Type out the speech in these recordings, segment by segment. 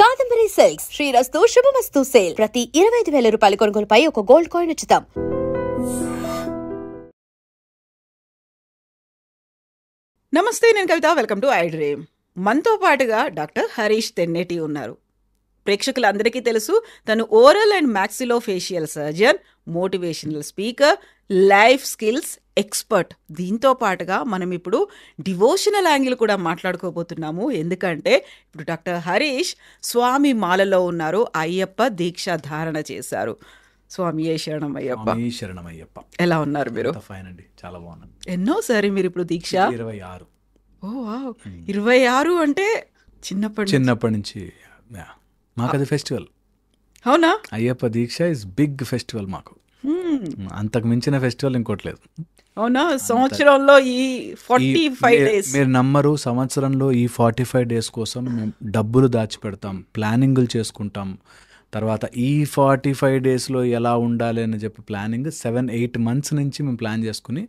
Kadambari silks శ్రీరస్తు శుభమస్తు sale. ప్రతి 25,000 రూపాయల కొనుగోలుపై ఒక గోల్డ్ కాయిన్ ఉచితం. నమస్తే, నేను Kavitha. Welcome to I dream. మనతో పాటుగా డాక్టర్ హరీష్ తెన్నేటి ఉన్నారు. ప్రేక్షకులందరికీ తెలుసు, తను oral and maxillofacial surgeon, motivational speaker, life skills expert. దీంతో పాటుగా మనం ఇప్పుడు డివోషనల్ యాంగిల్ కూడా మాట్లాడుకోబోతున్నాము. ఎందుకంటే ఇప్పుడు డాక్టర్ హరీష్ స్వామి మాలలో ఉన్నారు, అయ్యప్ప దీక్ష ధారణ చేశారు. స్వామి శరణమయ్యప్ప. శరణమయ్యప్ప. ఎలా ఉన్నారు మీరు? ఫైన్ అండి, చాలా బాగున్నాను. ఎన్నోసారి మీరు ఇప్పుడు దీక్ష? 26. ఓ వావ్, 26 అంటే చిన్నప్పటి నుంచి మాకు అది ఫెస్టివల్. అవునా? అయ్యప్ప దీక్ష ఇస్ బిగ్ ఫెస్టివల్ మాకు. అంతకు మించిన ఫెస్టివల్ ఇంకోటి లేదు. అవునా? సంవత్సరంలో ఈ 45 days మీరు నమ్మరు, సంవత్సరంలో ఈ 45 days కోసం మేము డబ్బులు దాచిపెడతాం, ప్లానింగులు చేసుకుంటాం. తర్వాత ఈ 45 daysలో ఎలా ఉండాలి అని చెప్పి ప్లానింగ్ 7-8 months నుంచి మేము ప్లాన్ చేసుకుని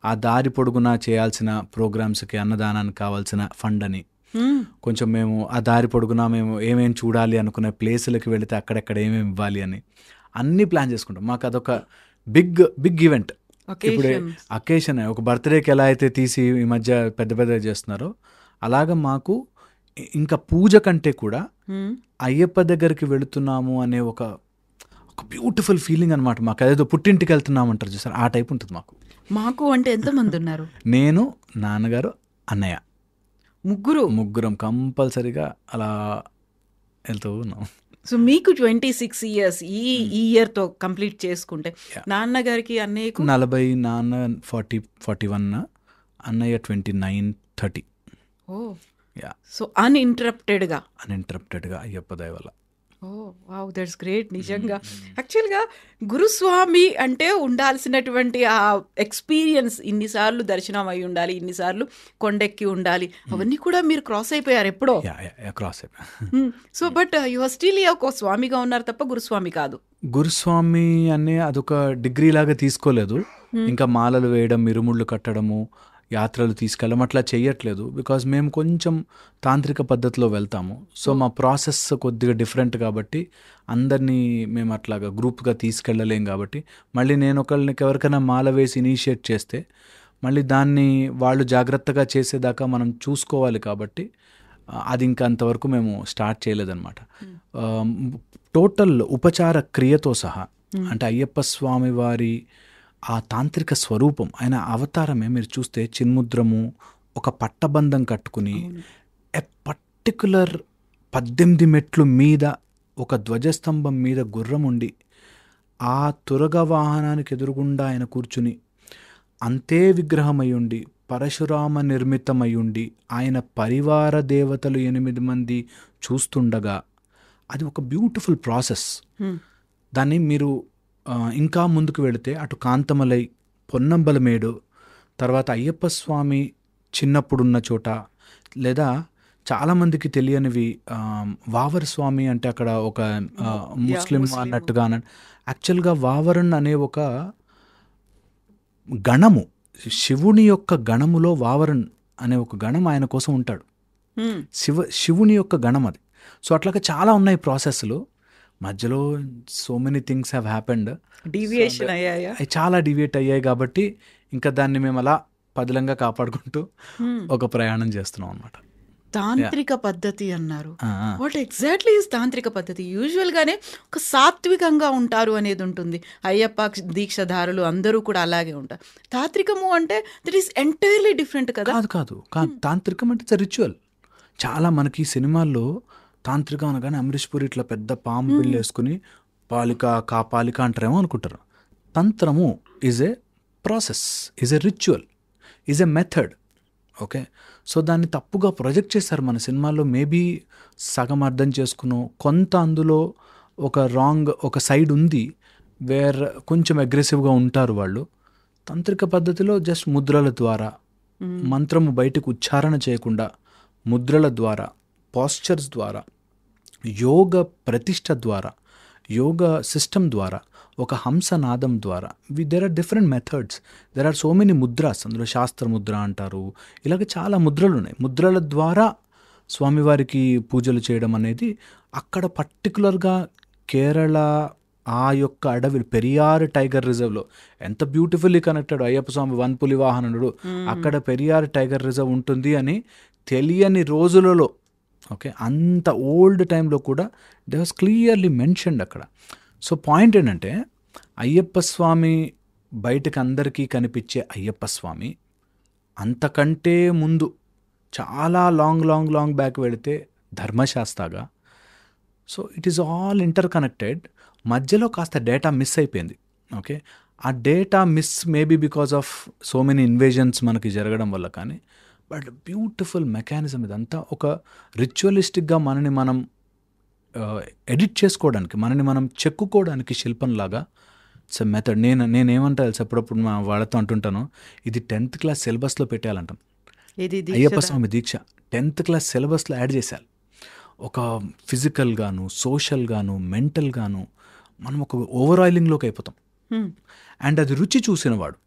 ఆ దారి పొడుగునా చేయాల్సిన ప్రోగ్రామ్స్కి, అన్నదానానికి కావాల్సిన ఫండ్ అని కొంచెం మేము ఆ దారి పొడుగునా మేము ఏమేమి చూడాలి అనుకునే ప్లేసులకి వెళితే అక్కడెక్కడ ఏమేమి ఇవ్వాలి అని అన్నీ ప్లాన్ చేసుకుంటాం. మాకు అదొక బిగ్ ఈవెంట్. ఇప్పుడు అకేషన్, ఒక బర్త్డేకి ఎలా అయితే తీసి ఈ మధ్య పెద్ద చేస్తున్నారో అలాగా మాకు ఇంకా పూజ కంటే కూడా అయ్యప్ప దగ్గరికి వెళుతున్నాము అనే ఒక బ్యూటిఫుల్ ఫీలింగ్ అనమాట. మాకు అదేదో పుట్టింటికి వెళ్తున్నాము అంటారు చూసారు, ఆ టైప్ ఉంటుంది మాకు. అంటే ఎంతమంది ఉన్నారు? నేను, నాన్నగారు, అన్నయ్య, ముగ్గురం కంపల్సరీగా అలా వెళ్తూ ఉన్నాం. సో మీకు 26 years ఈ ఇయర్తో కంప్లీట్ చేసుకుంటే, నాన్నగారికి అన్నయ్యకు 40, నాన్న 40-41, అన్నయ్య 29-30. ఓ యా. సో అన్ఇంటరప్టెడ్గా అయ్యప్ప దయ వల్ల. ఓ వావ్, దట్స్ గ్రేట్. నిజంగా యాక్చువల్గా గురుస్వామి అంటే ఉండాల్సినటువంటి ఆ ఎక్స్పీరియన్స్, ఇన్నిసార్లు దర్శనం అయి ఉండాలి, ఇన్నిసార్లు కొండెక్కి ఉండాలి, అవన్నీ కూడా మీరు క్రాస్ అయిపోయారు ఎప్పుడో. క్రాస్ అయిపోయా. So but you are still ఒక స్వామిగా ఉన్నారు తప్ప గురుస్వామి కాదు. గురుస్వామి అనే అదొక డిగ్రీ లాగా తీసుకోలేదు. ఇంకా మాలలు వేయడం, ఇరుముళ్ళు కట్టడము, యాత్రలు తీసుకెళ్ళడం అట్లా చేయట్లేదు. బికాజ్ మేము కొంచెం తాంత్రిక పద్ధతిలో వెళ్తాము. సో మా ప్రాసెస్ కొద్దిగా డిఫరెంట్ కాబట్టి అందరినీ మేము అట్లాగా గ్రూప్గా తీసుకెళ్ళలేం. కాబట్టి మళ్ళీ నేను ఎవరికైనా మాల వేసి ఇనిషియేట్ చేస్తే మళ్ళీ దాన్ని వాళ్ళు జాగ్రత్తగా చేసేదాకా మనం చూసుకోవాలి. కాబట్టి అది ఇంకా అంతవరకు మేము స్టార్ట్ చేయలేదన్నమాట. టోటల్ ఉపచార క్రియతో సహా, అంటే అయ్యప్ప స్వామి వారి ఆ తాంత్రిక స్వరూపం, ఆయన అవతారమే మీరు చూస్తే చిన్ముద్రము, ఒక పట్టబంధం కట్టుకుని ఎ పర్టికులర్ 18 మెట్లు మీద ఒక ధ్వజస్తంభం మీద గుర్రం ఉండి ఆ తురగ వాహనానికి ఎదురుగుండా ఆయన కూర్చుని అంతే విగ్రహమయ్యుండి, పరశురామ నిర్మితమయ్యుండి, ఆయన పరివార దేవతలు 8 మంది చూస్తుండగా అది ఒక బ్యూటిఫుల్ ప్రాసెస్. దాన్ని మీరు ఇంకా ముందుకు వెళితే అటు కాంతమలై, పొన్నంబలమేడు, తర్వాత అయ్యప్ప స్వామి చిన్నప్పుడున్న చోట, లేదా చాలామందికి తెలియనివి వావర్ స్వామి అంటే అక్కడ ఒక ముస్లిం అన్నట్టుగా. యాక్చువల్గా వావరన్ అనే ఒక గణము, శివుని యొక్క గణములో వావరన్ అనే ఒక గణం ఆయన కోసం ఉంటాడు. శివుని యొక్క గణం అది. సో అట్లాగా చాలా ఉన్నాయి ప్రాసెస్లు. మధ్యలో so many things have happened. Deviation అయ్యాయి, చాలా డీవియేట్ అయ్యాయి. కాబట్టి ఇంకా దాన్ని మేము అలా పదిలంగా కాపాడుకుంటూ ఒక ప్రయాణం చేస్తున్నాం అన్నమాట. తాంత్రిక పద్ధతి అన్నారు. వాట్ ఎగ్జాక్ట్లీ ఇస్ తాంత్రిక పద్ధతి? యూజువల్గానే ఒక సాత్వికంగా ఉంటారు అనేది ఉంటుంది. అయ్యప్ప దీక్షధారులు అందరూ కూడా అలాగే ఉంటారు. తాంత్రికము అంటే దట్ ఈస్ ఎంటైర్లీ డిఫరెంట్ కదా? కాదు. తాంత్రికం అంటే ఇట్స్ రిచువల్. చాలా మనకి సినిమాల్లో తాంత్రికం అనగానే అమరీష్ పూరి ఇట్లా పెద్ద పాము బిల్లు వేసుకుని పాలిక అంటారేమో అనుకుంటారు. తంత్రము is a process, is a ritual, is a method. Okay, so దాన్ని తప్పుగా ప్రొజెక్ట్ చేస్తారు మన సినిమాల్లో. మేబీ సగం అర్థం చేసుకున్నాం, కొంత అందులో ఒక సైడ్ ఉంది వేర్ కొంచెం అగ్రెసివ్గా ఉంటారు వాళ్ళు. తాంత్రిక పద్ధతిలో జస్ట్ ముద్రల ద్వారా, మంత్రము బయటకు ఉచ్చారణ చేయకుండా ముద్రల ద్వారా, పాస్చర్స్ ద్వారా, యోగ ప్రతిష్ట ద్వారా, యోగ సిస్టమ్ ద్వారా, ఒక హంసనాదం ద్వారా, there are different methods, there are so many mudras. అందులో శాస్త్ర ముద్ర అంటారు, ఇలాగ చాలా ముద్రలు ఉన్నాయి. ముద్రల ద్వారా స్వామివారికి పూజలు చేయడం అనేది అక్కడ పర్టికులర్గా కేరళ ఆ యొక్క అడవిలు పెరియార్ టైగర్ రిజర్వ్లో ఎంత బ్యూటిఫుల్లీ కనెక్టెడ్ అయ్యప్ప స్వామి వన్పులి వాహనుడు, అక్కడ పెరియార్ టైగర్ రిజర్వ్ ఉంటుంది అని తెలియని రోజులలో, ఓకే, అంత ఓల్డ్ టైంలో కూడా దే వాస్ క్లియర్లీ మెన్షన్డ్ అక్కడ. సో పాయింట్ ఏంటంటే అయ్యప్ప స్వామి బయటకు అందరికీ కనిపించే అయ్యప్ప స్వామి అంతకంటే ముందు చాలా లాంగ్ బ్యాక్ వెళితే ధర్మశాస్త్రగా. So it is all interconnected. మధ్యలో కాస్త డేటా మిస్ అయిపోయింది. ఓకే, ఆ data miss maybe because of so many invasions మనకి జరగడం వల్ల, కానీ బట్ బ్యూటిఫుల్ మెకానిజం ఇదంతా. ఒక రిచువలిస్టిక్గా మనని మనం ఎడిట్ చేసుకోవడానికి, మనని మనం చెక్కుకోవడానికి శిల్పంలాగా ఇట్స్ ఎ మెథడ్. నేనేమంటా తెలుసు, అప్పుడప్పుడు మా వాళ్ళతో అంటుంటాను, ఇది 10th క్లాస్ సిలబస్లో పెట్టాలంటాను. అయ్యప్ప స్వామి దీక్ష 10th క్లాస్ సిలబస్లో యాడ్ చేశారు. ఒక ఫిజికల్గాను, సోషల్గాను, మెంటల్గాను మనం ఒక ఓవర్ ఆయిలింగ్లోకి అయిపోతాం. అండ్ అది రుచి చూసినవాడు,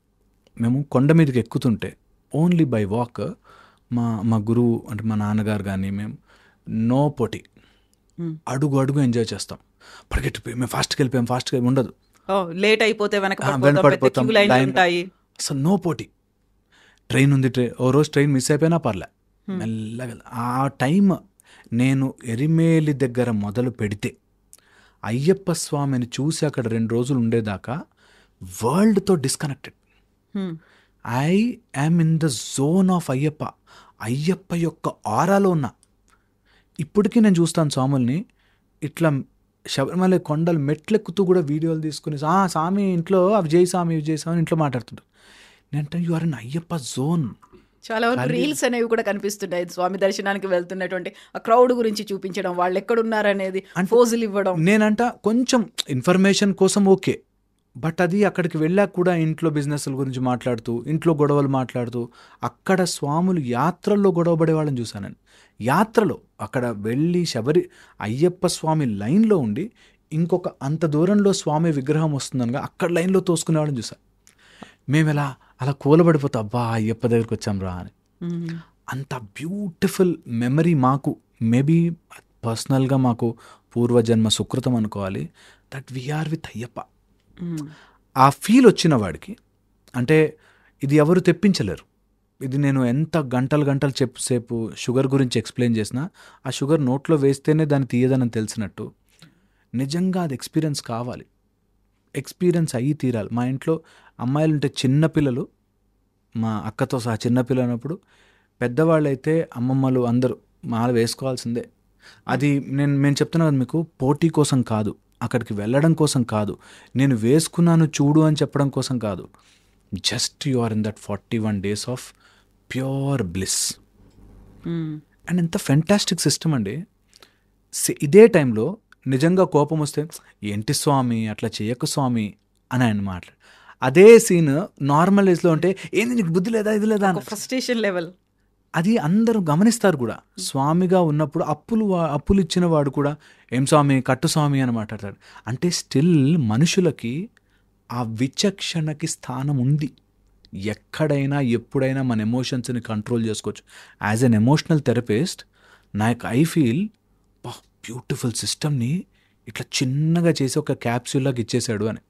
మేము కొండ మీదకి ఎక్కుతుంటే ఓన్లీ బై వాక్, మా గురువు అంటే మా నాన్నగారు కానీ మేము నో పోటీ, అడుగు ఎంజాయ్ చేస్తాం. పరిగెట్టిపోయి మేము ఫాస్ట్కి వెళ్ళిపోయాం ఉండదు, లేట్ అయిపోతే వెనకపడిపోతాం, అసలు నో పోటీ. ట్రైన్ ఉంది, ఓ రోజు ట్రైన్ మిస్ అయిపోయినా పర్లే, మెల్లగా. ఆ టైం నేను ఎరిమేలి దగ్గర మొదలు పెడితే అయ్యప్ప స్వామిని చూసి అక్కడ 2 రోజులు ఉండేదాకా వరల్డ్తో disconnected. I am in the zone of Ayyappa యొక్క ఆరాలో ఉన్నా. ఇప్పటికీ నేను చూస్తాను స్వాముల్ని ఇట్లా శబరిమల కొండలు మెట్లెక్కుతూ కూడా వీడియోలు తీసుకుని, స్వామి ఇంట్లో అవి చేయి స్వామి ఇవి చేయి స్వామి ఇంట్లో మాట్లాడుతుంటారు. నేను you are in Ayyappa zone. చాలా వరకు రీల్స్ అనేవి కూడా కనిపిస్తున్నాయి, స్వామి దర్శనానికి వెళ్తున్నటువంటి ఆ క్రౌడ్ గురించి చూపించడం, వాళ్ళు ఎక్కడున్నారనేది ఫోజులు ఇవ్వడం. నేనంట కొంచెం ఇన్ఫర్మేషన్ కోసం ఓకే, బట్ అది అక్కడికి వెళ్ళాక కూడా ఇంట్లో బిజినెస్ల గురించి మాట్లాడుతూ, ఇంట్లో గొడవలు మాట్లాడుతూ, అక్కడ స్వాములు యాత్రల్లో గొడవ పడే వాళ్ళని చూశాను నేను. యాత్రలో అక్కడ వెళ్ళి అయ్యప్ప స్వామి లైన్లో ఉండి ఇంకొక అంత దూరంలో స్వామి విగ్రహం వస్తుందనగా అక్కడ లైన్లో తోసుకునే వాళ్ళని చూసాను. మేము అలా కూలబడిపోతాం, అబ్బా అయ్యప్ప దగ్గరికి వచ్చాం రా అని. అంత బ్యూటిఫుల్ మెమరీ మాకు, మేబీ పర్సనల్గా మాకు పూర్వజన్మ సుకృతం అనుకోవాలి, దట్ వీఆర్ విత్ అయ్యప్ప. ఆ ఫీల్ వచ్చిన వాడికి, అంటే ఇది ఎవరు తెప్పించలేరు. ఇది నేను ఎంత గంటలు సేపు షుగర్ గురించి ఎక్స్ప్లెయిన్ చేసినా, ఆ షుగర్ నోట్లో వేస్తేనే దాన్ని తీయదని తెలిసినట్టు నిజంగా అది ఎక్స్పీరియన్స్ కావాలి, ఎక్స్పీరియన్స్ అయ్యి తీరాలి. మా ఇంట్లో అమ్మాయిలు ఉంటే చిన్నపిల్లలు, మా అక్కతో సహా చిన్నపిల్లలు అన్నప్పుడు, పెద్దవాళ్ళైతే అమ్మమ్మలు అందరూ మాల వేసుకోవాల్సిందే. అది మేము చెప్తున్నా కదా మీకు, పోటీ కోసం కాదు, అక్కడికి వెళ్ళడం కోసం కాదు, నేను వేసుకున్నాను చూడు అని చెప్పడం కోసం కాదు. Just you are in that 41 days of pure bliss. And ఎంత ఫెంటాస్టిక్ సిస్టమ్ అండి. ఇదే టైంలో నిజంగా కోపం వస్తే, ఏంటి స్వామి అట్లా చేయకు స్వామి అని ఆయన మాట్లాడు. అదే సీన్ నార్మల్ ఏజ్లో ఉంటే, ఏంది నీకు బుద్ధి లేదా ఇది లేదా, ఫ్రస్ట్రేషన్ లెవెల్. అది అందరూ గమనిస్తారు కూడా. స్వామిగా ఉన్నప్పుడు అప్పులు ఇచ్చిన వాడు కూడా, ఏం స్వామి కట్టు స్వామి అని మాట్లాడతాడు. అంటే స్టిల్ మనుషులకి ఆ విచక్షణకి స్థానం ఉంది. ఎక్కడైనా ఎప్పుడైనా మన ఎమోషన్స్ని కంట్రోల్ చేసుకోవచ్చు. As N emotional therapist I feel beautiful సిస్టమ్ని ఇట్లా చిన్నగా చేసి ఒక క్యాప్సూల్లాగా ఇచ్చేసాడు అని.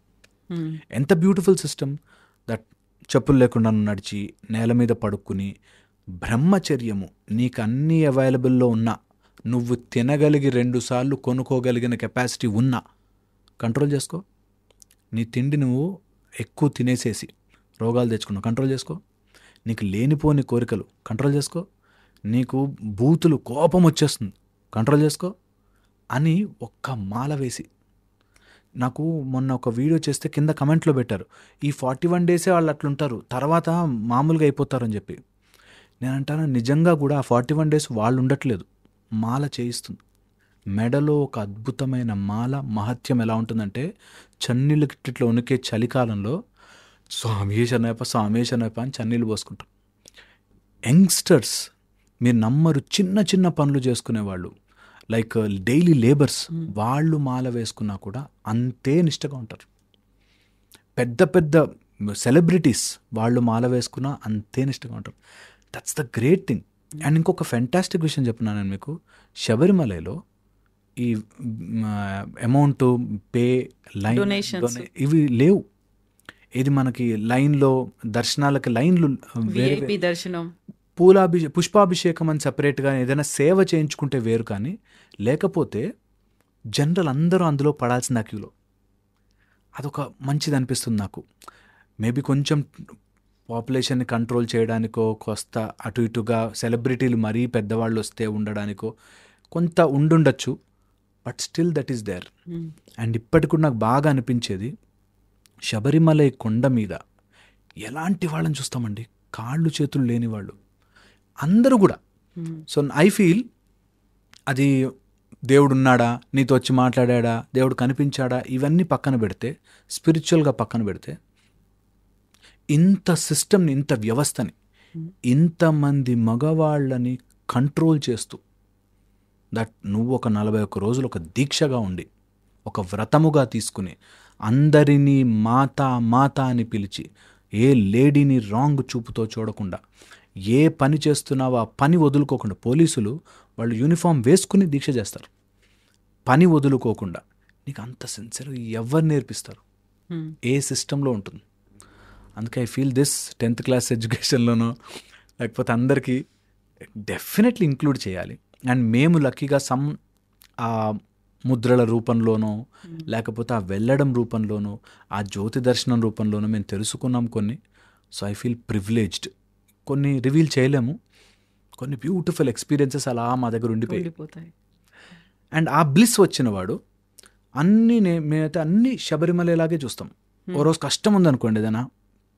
ఎంత బ్యూటిఫుల్ సిస్టమ్ దట్. చెప్పులు లేకుండా నడిచి నేల మీద పడుకుని, బ్రహ్మచర్యము నీకు అన్నీ అవైలబుల్లో ఉన్నా, నువ్వు తినగలిగి 2 సార్లు కొనుక్కోగలిగిన కెపాసిటీ ఉన్నా, కంట్రోల్ చేసుకో. నీ తిండి నువ్వు ఎక్కువ తినేసేసి రోగాలు తెచ్చుకున్నావు, కంట్రోల్ చేసుకో. నీకు లేనిపోని కోరికలు కంట్రోల్ చేసుకో. నీకు బూతులు కోపం వచ్చేస్తుంది, కంట్రోల్ చేసుకో అని ఒక్క మాల వేసి. నాకు మొన్న ఒక వీడియో చేస్తే కింద కమెంట్లో పెట్టారు, ఈ 41 days వాళ్ళు అట్లుంటారు, తర్వాత మామూలుగా అయిపోతారని చెప్పి. నేను అంటాను, నిజంగా కూడా ఆ 41 days వాళ్ళు ఉండట్లేదు, మాల చేయిస్తుంది. మెడలో ఒక అద్భుతమైన మాల మహత్యం ఎలా ఉంటుందంటే, చన్నీళ్ళకి ఇట్లా ఉనికే చలికాలంలో స్వామి శనయప్ప అని చన్నీళ్ళు పోసుకుంటాం. యంగ్స్టర్స్ మీరు నమ్మరు, చిన్న చిన్న పనులు చేసుకునేవాళ్ళు, లైక్ డైలీ లేబర్స్, వాళ్ళు మాల వేసుకున్నా కూడా అంతే నిష్టగా ఉంటారు. పెద్ద పెద్ద సెలబ్రిటీస్ వాళ్ళు మాల వేసుకున్నా అంతే నిష్టగా ఉంటారు. That's the great thing. And ఇంకొక ఫెంటాస్టిక్ విషయం చెప్తున్నాను నేను మీకు. శబరిమలలో ఈ అమౌంట్ పే లైన్ Donations. ఇవి లేవు. ఇది మనకి లైన్లో దర్శనాలకి లైన్లు వేరే విఐపి దర్శనం. పుష్పాభిషేకం అని సపరేట్గా ఏదైనా సేవ చేయించుకుంటే వేరు, కానీ లేకపోతే జనరల్ అందరూ అందులో పడాల్సిన క్యూలో. అదొక మంచిది అనిపిస్తుంది నాకు. మేబీ కొంచెం పాపులేషన్ని కంట్రోల్ చేయడానికో, కొస్త అటు ఇటుగా సెలబ్రిటీలు మరీ పెద్దవాళ్ళు వస్తే ఉండడానికో కొంత ఉండుండొచ్చు, but still that is there. And ఇప్పటికి కూడా నాకు బాగా అనిపించేది, శబరిమలై కొండ మీద ఎలాంటి వాళ్ళని చూస్తామండి, కాళ్ళు చేతులు లేని వాళ్ళు అందరూ కూడా. సో ఐ ఫీల్ అది దేవుడు ఉన్నాడా, నీతో వచ్చి మాట్లాడా, దేవుడు కనిపించాడా, ఇవన్నీ పక్కన పెడితే, స్పిరిచువల్గా పక్కన పెడితే, ఇంత సిస్టమ్ని, ఇంత వ్యవస్థని, ఇంతమంది మగవాళ్ళని కంట్రోల్ చేస్తూ, దట్ నువ్వు ఒక 41 రోజులు ఒక దీక్షగా ఉండి, ఒక వ్రతముగా తీసుకుని, అందరినీ మాత మాత అని పిలిచి, ఏ లేడీని రాంగ్ చూపుతో చూడకుండా, ఏ పని చేస్తున్నావో ఆ పని వదులుకోకుండా, పోలీసులు వాళ్ళు యూనిఫామ్ వేసుకుని దీక్ష చేస్తారు, పని వదులుకోకుండా. నీకు అంత సిన్సియర్ ఎవరు నేర్పిస్తారు? ఏ సిస్టంలో ఉంటుంది? అందుకే I feel this 10th class ఎడ్యుకేషన్లోనో లేకపోతే అందరికీ డెఫినెట్లీ ఇంక్లూడ్ చేయాలి. అండ్ మేము లక్కీగా ఆ ముద్రల రూపంలోనో, లేకపోతే ఆ వెళ్ళడం రూపంలోనో, ఆ జ్యోతి దర్శనం రూపంలోనో మేము తెలుసుకున్నాం కొన్ని. So I feel privileged. కొన్ని రివీల్ చేయలేము, కొన్ని బ్యూటిఫుల్ ఎక్స్పీరియన్సెస్ అలా మా దగ్గర ఉండిపోతాయి. అండ్ ఆ బ్లిస్ వచ్చిన వాడు మేమైతే అన్నీ శబరిమలలాగే చూస్తాం. ఓ రోజు కష్టం ఉందనుకోండి, ఏదైనా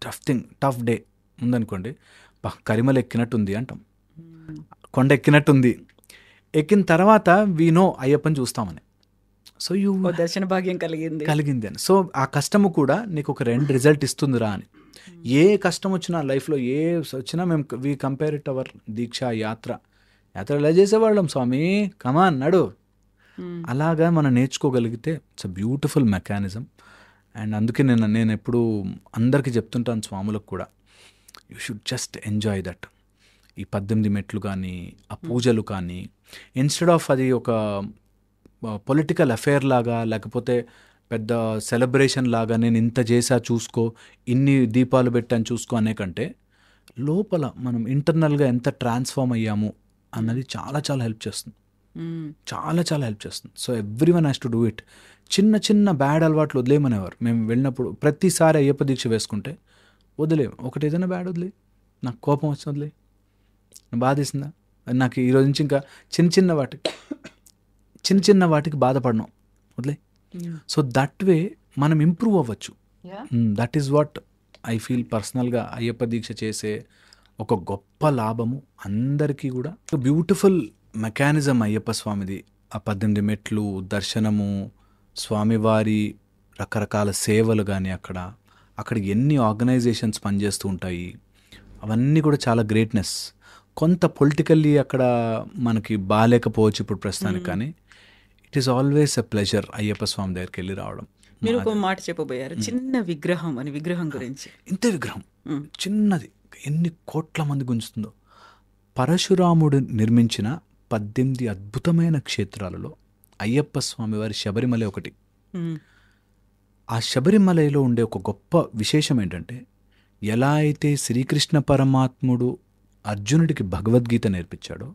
టఫ్ డే ఉందనుకోండి, కరిమల ఎక్కినట్టుంది అంటాం, కొండ ఎక్కినట్టుంది. ఎక్కిన తర్వాత వీనో అయ్యప్పని చూస్తామని. సో దర్శన భాగ్యం కలిగింది అని. సో ఆ కష్టము కూడా నీకు ఒక రిజల్ట్ ఇస్తుందిరా అని. ఏ కష్టం వచ్చినా లైఫ్లో ఏ వచ్చినా మేము వీ కంపేర్ ఇట్ అవర్ దీక్ష యాత్ర ఎలా చేసేవాళ్ళం, స్వామి కమాన్ నడు, అలాగా మనం నేర్చుకోగలిగితే it's a beautiful mechanism. And అందుకే నేను ఎప్పుడు అందరికీ చెప్తుంటాను, స్వాములకు కూడా, you should just enjoy that. ఈ 18 మెట్లు కానీ, ఆ పూజలు కానీ, ఇన్స్టెడ్ ఆఫ్ అది ఒక పొలిటికల్ అఫేర్ లాగా, లేకపోతే పెద్ద సెలబ్రేషన్ లాగా, నేను ఇంత చేసా చూసుకో, ఇన్ని దీపాలు పెట్టాను చూసుకో అనే కంటే, లోపల మనం ఇంటర్నల్గా ఎంత ట్రాన్స్ఫార్మ్ అయ్యాము అన్నది చాలా చాలా హెల్ప్ చేస్తుంది. చాలా హెల్ప్ చేస్తుంది. So every one has to do it. చిన్న బ్యాడ్ అలవాట్లు వదిలేయమనేవారు మేము వెళ్ళినప్పుడు. ప్రతిసారి అయ్యప్ప దీక్ష వేసుకుంటే వదిలేము, ఒకటి ఏదైనా బ్యాడ్ వదిలే, నాకు కోపం వచ్చింది వదిలే, బాధేసిందా, నాకు ఈరోజు నుంచి ఇంకా చిన్న వాటికి బాధపడను వదిలే. సో దట్ వే మనం ఇంప్రూవ్ అవ్వచ్చు. That is what I feel పర్సనల్గా అయ్యప్ప దీక్ష చేసే ఒక గొప్ప లాభము అందరికీ కూడా. బ్యూటిఫుల్ మెకానిజం అయ్యప్ప స్వామిది. ఆ 18 మెట్లు దర్శనము, స్వామివారి రకరకాల సేవలు కానీ, అక్కడ ఎన్ని ఆర్గనైజేషన్స్ పనిచేస్తూ ఉంటాయి, అవన్నీ కూడా చాలా గ్రేట్నెస్. కొంత పొలిటికల్లీ అక్కడ మనకి బాగాలేకపోవచ్చు ఇప్పుడు ప్రస్తుతానికి, కానీ it is always a pleasure Ayyappa Swami దగ్గరికి వెళ్ళి రావడం. మీరు ఒక మాట చెప్పబోయారు, చిన్న విగ్రహం అని. విగ్రహం గురించి, ఇంత విగ్రహం చిన్నది ఎన్ని కోట్ల మంది గుంజుతుందో. పరశురాముడు నిర్మించిన 18 అద్భుతమైన క్షేత్రాలలో అయ్యప్ప స్వామి వారి శబరిమల ఒకటి. ఆ శబరిమలలో ఉండే ఒక గొప్ప విశేషం ఏంటంటే, ఎలా అయితే శ్రీకృష్ణ పరమాత్ముడు అర్జునుడికి భగవద్గీత నేర్పించాడో,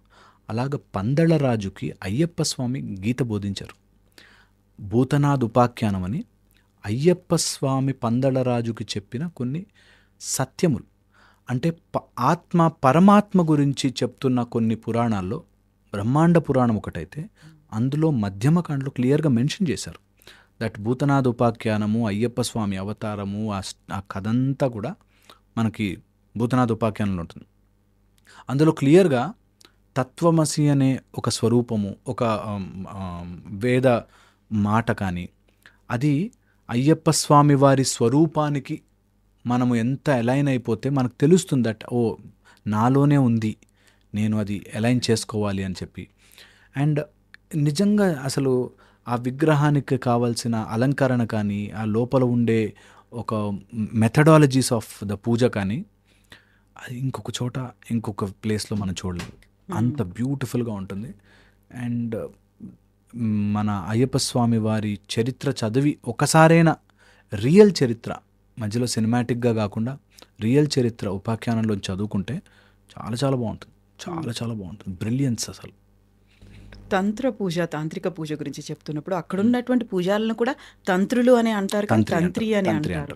అలాగ పందళరాజుకి అయ్యప్ప స్వామి గీత బోధించారు. భూతనాథ్ ఉపాఖ్యానం అని అయ్యప్ప స్వామి పందళరాజుకి చెప్పిన కొన్ని సత్యములు, అంటే పరమాత్మ గురించి చెప్తున్న కొన్ని పురాణాల్లో బ్రహ్మాండ పురాణం ఒకటైతే, అందులో మధ్యమకాండలో క్లియర్గా మెన్షన్ చేశారు దట్ భూతనాథ్ ఉపాఖ్యానము, అయ్యప్ప స్వామి అవతారము, ఆ కథంతా కూడా మనకి భూతనాథ్ ఉపాఖ్యానంలో ఉంటుంది. అందులో క్లియర్గా తత్వమసి అనే ఒక స్వరూపము, ఒక వేద మాట కానీ, అది అయ్యప్ప స్వామి వారి స్వరూపానికి మనము ఎంత అలైన్ అయిపోతే మనకు తెలుస్తుంది దట్ ఓ నాలోనే ఉంది, నేను అది అలైన్ చేసుకోవాలి అని చెప్పి. అండ్ నిజంగా అసలు ఆ విగ్రహానికి కావాల్సిన అలంకరణ కానీ, ఆ లోపల ఉండే ఒక మెథడాలజీస్ ఆఫ్ ద పూజ కానీ, అది ఇంకొక చోట ఇంకొక ప్లేస్లో మనం చూడలేము, అంత బ్యూటిఫుల్గా ఉంటుంది. అండ్ మన అయ్యప్ప స్వామి వారి చరిత్ర చదివి ఒకసారైనా రియల్ చరిత్ర, మధ్యలో సినిమాటిక్గా కాకుండా రియల్ చరిత్ర ఉపాఖ్యానంలో చదువుకుంటే చాలా చాలా బాగుంటుంది. చాలా చాలా బాగుంటుంది. బ్రిలియన్స్ అసలు. తంత్ర పూజ, తాంత్రిక పూజ గురించి చెప్తున్నప్పుడు అక్కడ ఉన్నటువంటి పూజాలను కూడా తంత్రులు అని అంటారు, తంత్రి అని అంటారు.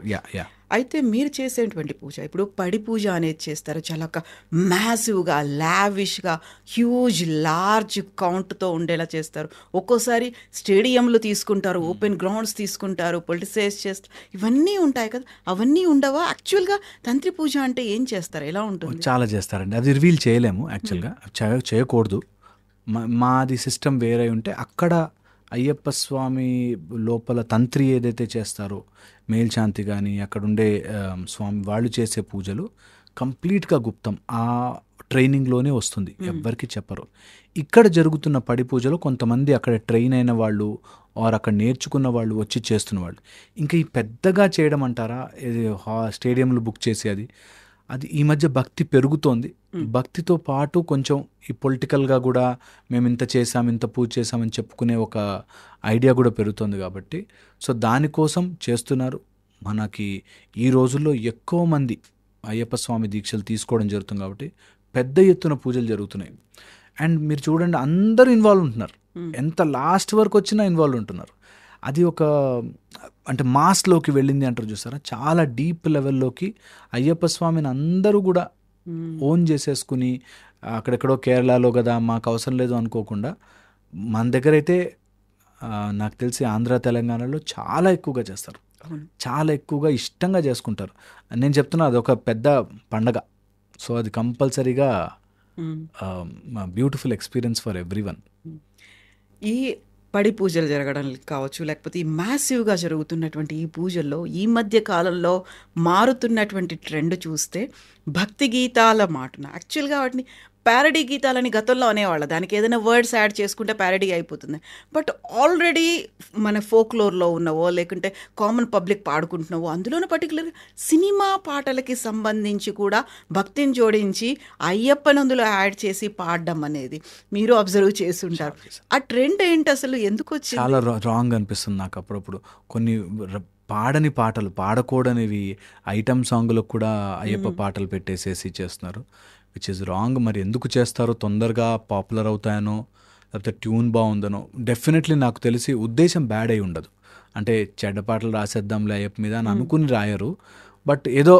అయితే మీరు చేసేటువంటి పూజ, ఇప్పుడు పడి పూజ అనేది చేస్తారు, చాలా మ్యాసివ్గా, లావిష్గా, హ్యూజ్ లార్జ్ కౌంట్తో ఉండేలా చేస్తారు. ఒక్కోసారి స్టేడియంలు తీసుకుంటారు, ఓపెన్ గ్రౌండ్స్ తీసుకుంటారు, పొలిటిసైజ్ చేస్తారు, ఇవన్నీ ఉంటాయి కదా, అవన్నీ ఉండవా? యాక్చువల్గా తంత్రి పూజ అంటే ఏం చేస్తారు, ఎలా ఉంటుంది? చాలా చేస్తారండి, అది రివీల్ చేయలేము యాక్చువల్గా, చేయకూడదు. మాది సిస్టమ్ వేరే ఉంటే అక్కడ అయ్యప్ప స్వామి లోపల తంత్రి ఏదైతే చేస్తారో, మేల్శాంతి కానీ అక్కడ ఉండే స్వామి వాళ్ళు చేసే పూజలు కంప్లీట్గా గుప్తం, ఆ ట్రైనింగ్లోనే వస్తుంది, ఎవ్వరికి చెప్పరు. ఇక్కడ జరుగుతున్న పడి పూజలో కొంతమంది అక్కడ ట్రైన్ అయిన వాళ్ళు ఆర్ అక్కడ నేర్చుకున్న వాళ్ళు వచ్చి చేస్తున్న వాళ్ళు. ఇంకా ఈ పెద్దగా చేయడం అంటారా, స్టేడియంలు బుక్ చేసి అది ఈ మధ్య భక్తి పెరుగుతోంది. భక్తితో పాటు కొంచెం ఈ పొలిటికల్గా కూడా మేము ఇంత చేసాం, ఇంత పూజ చేసామని చెప్పుకునే ఒక ఐడియా కూడా పెరుగుతుంది. కాబట్టి సో దానికోసం చేస్తున్నారు. మనకి ఈ రోజుల్లో ఎక్కువ మంది అయ్యప్ప స్వామి దీక్షలు తీసుకోవడం జరుగుతుంది కాబట్టి పెద్ద ఎత్తున పూజలు జరుగుతున్నాయి. అండ్ మీరు చూడండి, అందరూ ఇన్వాల్వ్ ఉంటున్నారు, ఎంత లాస్ట్ వరకు వచ్చినా ఇన్వాల్వ్ ఉంటున్నారు. అది ఒక అంటే మాస్లోకి వెళ్ళింది అంటారు చూసారా, చాలా డీప్ లెవెల్లోకి అయ్యప్ప స్వామిని అందరూ కూడా ఓన్ చేసేసుకుని, అక్కడెక్కడో కేరళలో కదా మాకు అవసరం లేదు అనుకోకుండా, మన దగ్గర అయితే నాకు తెలిసి ఆంధ్ర తెలంగాణలో చాలా ఎక్కువగా చేస్తారు, చాలా ఎక్కువగా ఇష్టంగా చేసుకుంటారు. నేను చెప్తున్నా, అది ఒక పెద్ద పండగ. సో అది కంపల్సరీగా బ్యూటిఫుల్ ఎక్స్పీరియన్స్ ఫర్ ఎవ్రీవన్. ఈ పడి పూజలు జరగడం కావచ్చు, లేకపోతే ఈ మ్యాసివ్గా జరుగుతున్నటువంటి ఈ పూజల్లో ఈ మధ్య కాలంలో మారుతున్నటువంటి ట్రెండ్ చూస్తే భక్తి గీతాల మాటన, యాక్చువల్గా వాటిని ప్యారడీ గీతాలని గతంలో అనేవాళ్ళు, దానికి ఏదైనా వర్డ్స్ యాడ్ చేసుకుంటే ప్యారడీ అయిపోతుంది. బట్ ఆల్రెడీ మన ఫోక్లోర్లో ఉన్నవో లేకుంటే కామన్ పబ్లిక్ పాడుకుంటున్నావో, అందులోనే పర్టికులర్గా సినిమా పాటలకి సంబంధించి కూడా భక్తిని జోడించి అయ్యప్పని అందులో యాడ్ చేసి పాడడం అనేది మీరు అబ్జర్వ్ చేసి ఉంటారు. ఆ ట్రెండ్ ఏంటి అసలు, ఎందుకు వచ్చింది? చాలా రాంగ్ అనిపిస్తుంది నాకు అప్పుడప్పుడు. కొన్ని పాడని పాటలు, పాడకూడనివి ఐటమ్ సాంగ్లకు కూడా అయ్యప్ప పాటలు పెట్టేసేసి చేస్తున్నారు, విచ్ ఇస్ రాంగ్. మరి ఎందుకు చేస్తారో, తొందరగా పాపులర్ అవుతాయనో లేకపోతే ట్యూన్ బాగుందనో. డెఫినెట్లీ నాకు తెలిసి ఉద్దేశం బ్యాడ్ అయి ఉండదు. అంటే చెడ్డ పాటలు రాసేద్దాంలే అయ్యప్ప మీద అని అనుకుని రాయరు. బట్ ఏదో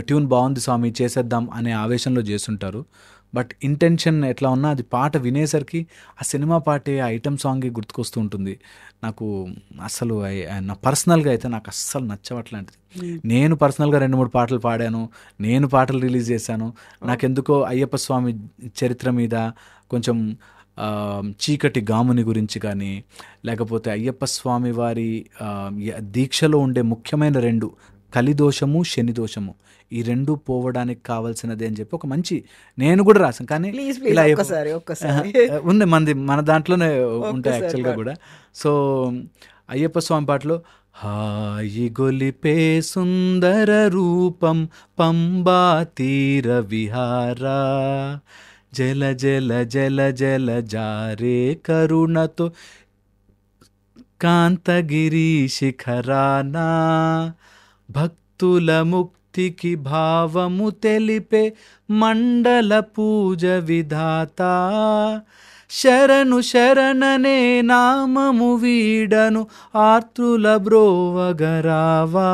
ట్యూన్ బాగుంది స్వామి చేసేద్దాం అనే ఆవేశంలో చేస్తుంటారు. బట్ ఇంటెన్షన్ ఎట్లా ఉన్నా అది పాట వినేసరికి ఆ సినిమా పాటే ఐటమ్ సాంగ్ గుర్తుకొస్తూ ఉంటుంది. నాకు అసలు నా పర్సనల్గా అయితే నాకు అస్సలు నచ్చవట్లాంటిది. నేను పర్సనల్గా 2-3 పాటలు పాడాను, నేను పాటలు రిలీజ్ చేశాను. నాకెందుకో అయ్యప్ప స్వామి చరిత్ర మీద కొంచెం చీకటి గాముని గురించి కానీ, లేకపోతే అయ్యప్ప స్వామి వారి దీక్షలో ఉండే ముఖ్యమైన 2 కలిదోషము, శనిదోషము, ఈ 2 పోవడానికి కావాల్సినది అని చెప్పి ఒక మంచి నేను కూడా రాసాను. కానీ ఇలా ఉంది మన దాంట్లోనే ఉంటాయి యాక్చువల్గా కూడా. సో అయ్యప్ప స్వామి పాటలో హాయి గొలిపే సుందర రూపం పంబా తీర విహారా, జల జల జల జల జారే కరుణతో కాంతగిరి శిఖరానా, భక్తుల ముక్తికి భావము తెలిపే మండల పూజ విధాత, శరణు శరణనే నామము వీడను ఆర్తుల బ్రోవగరావా,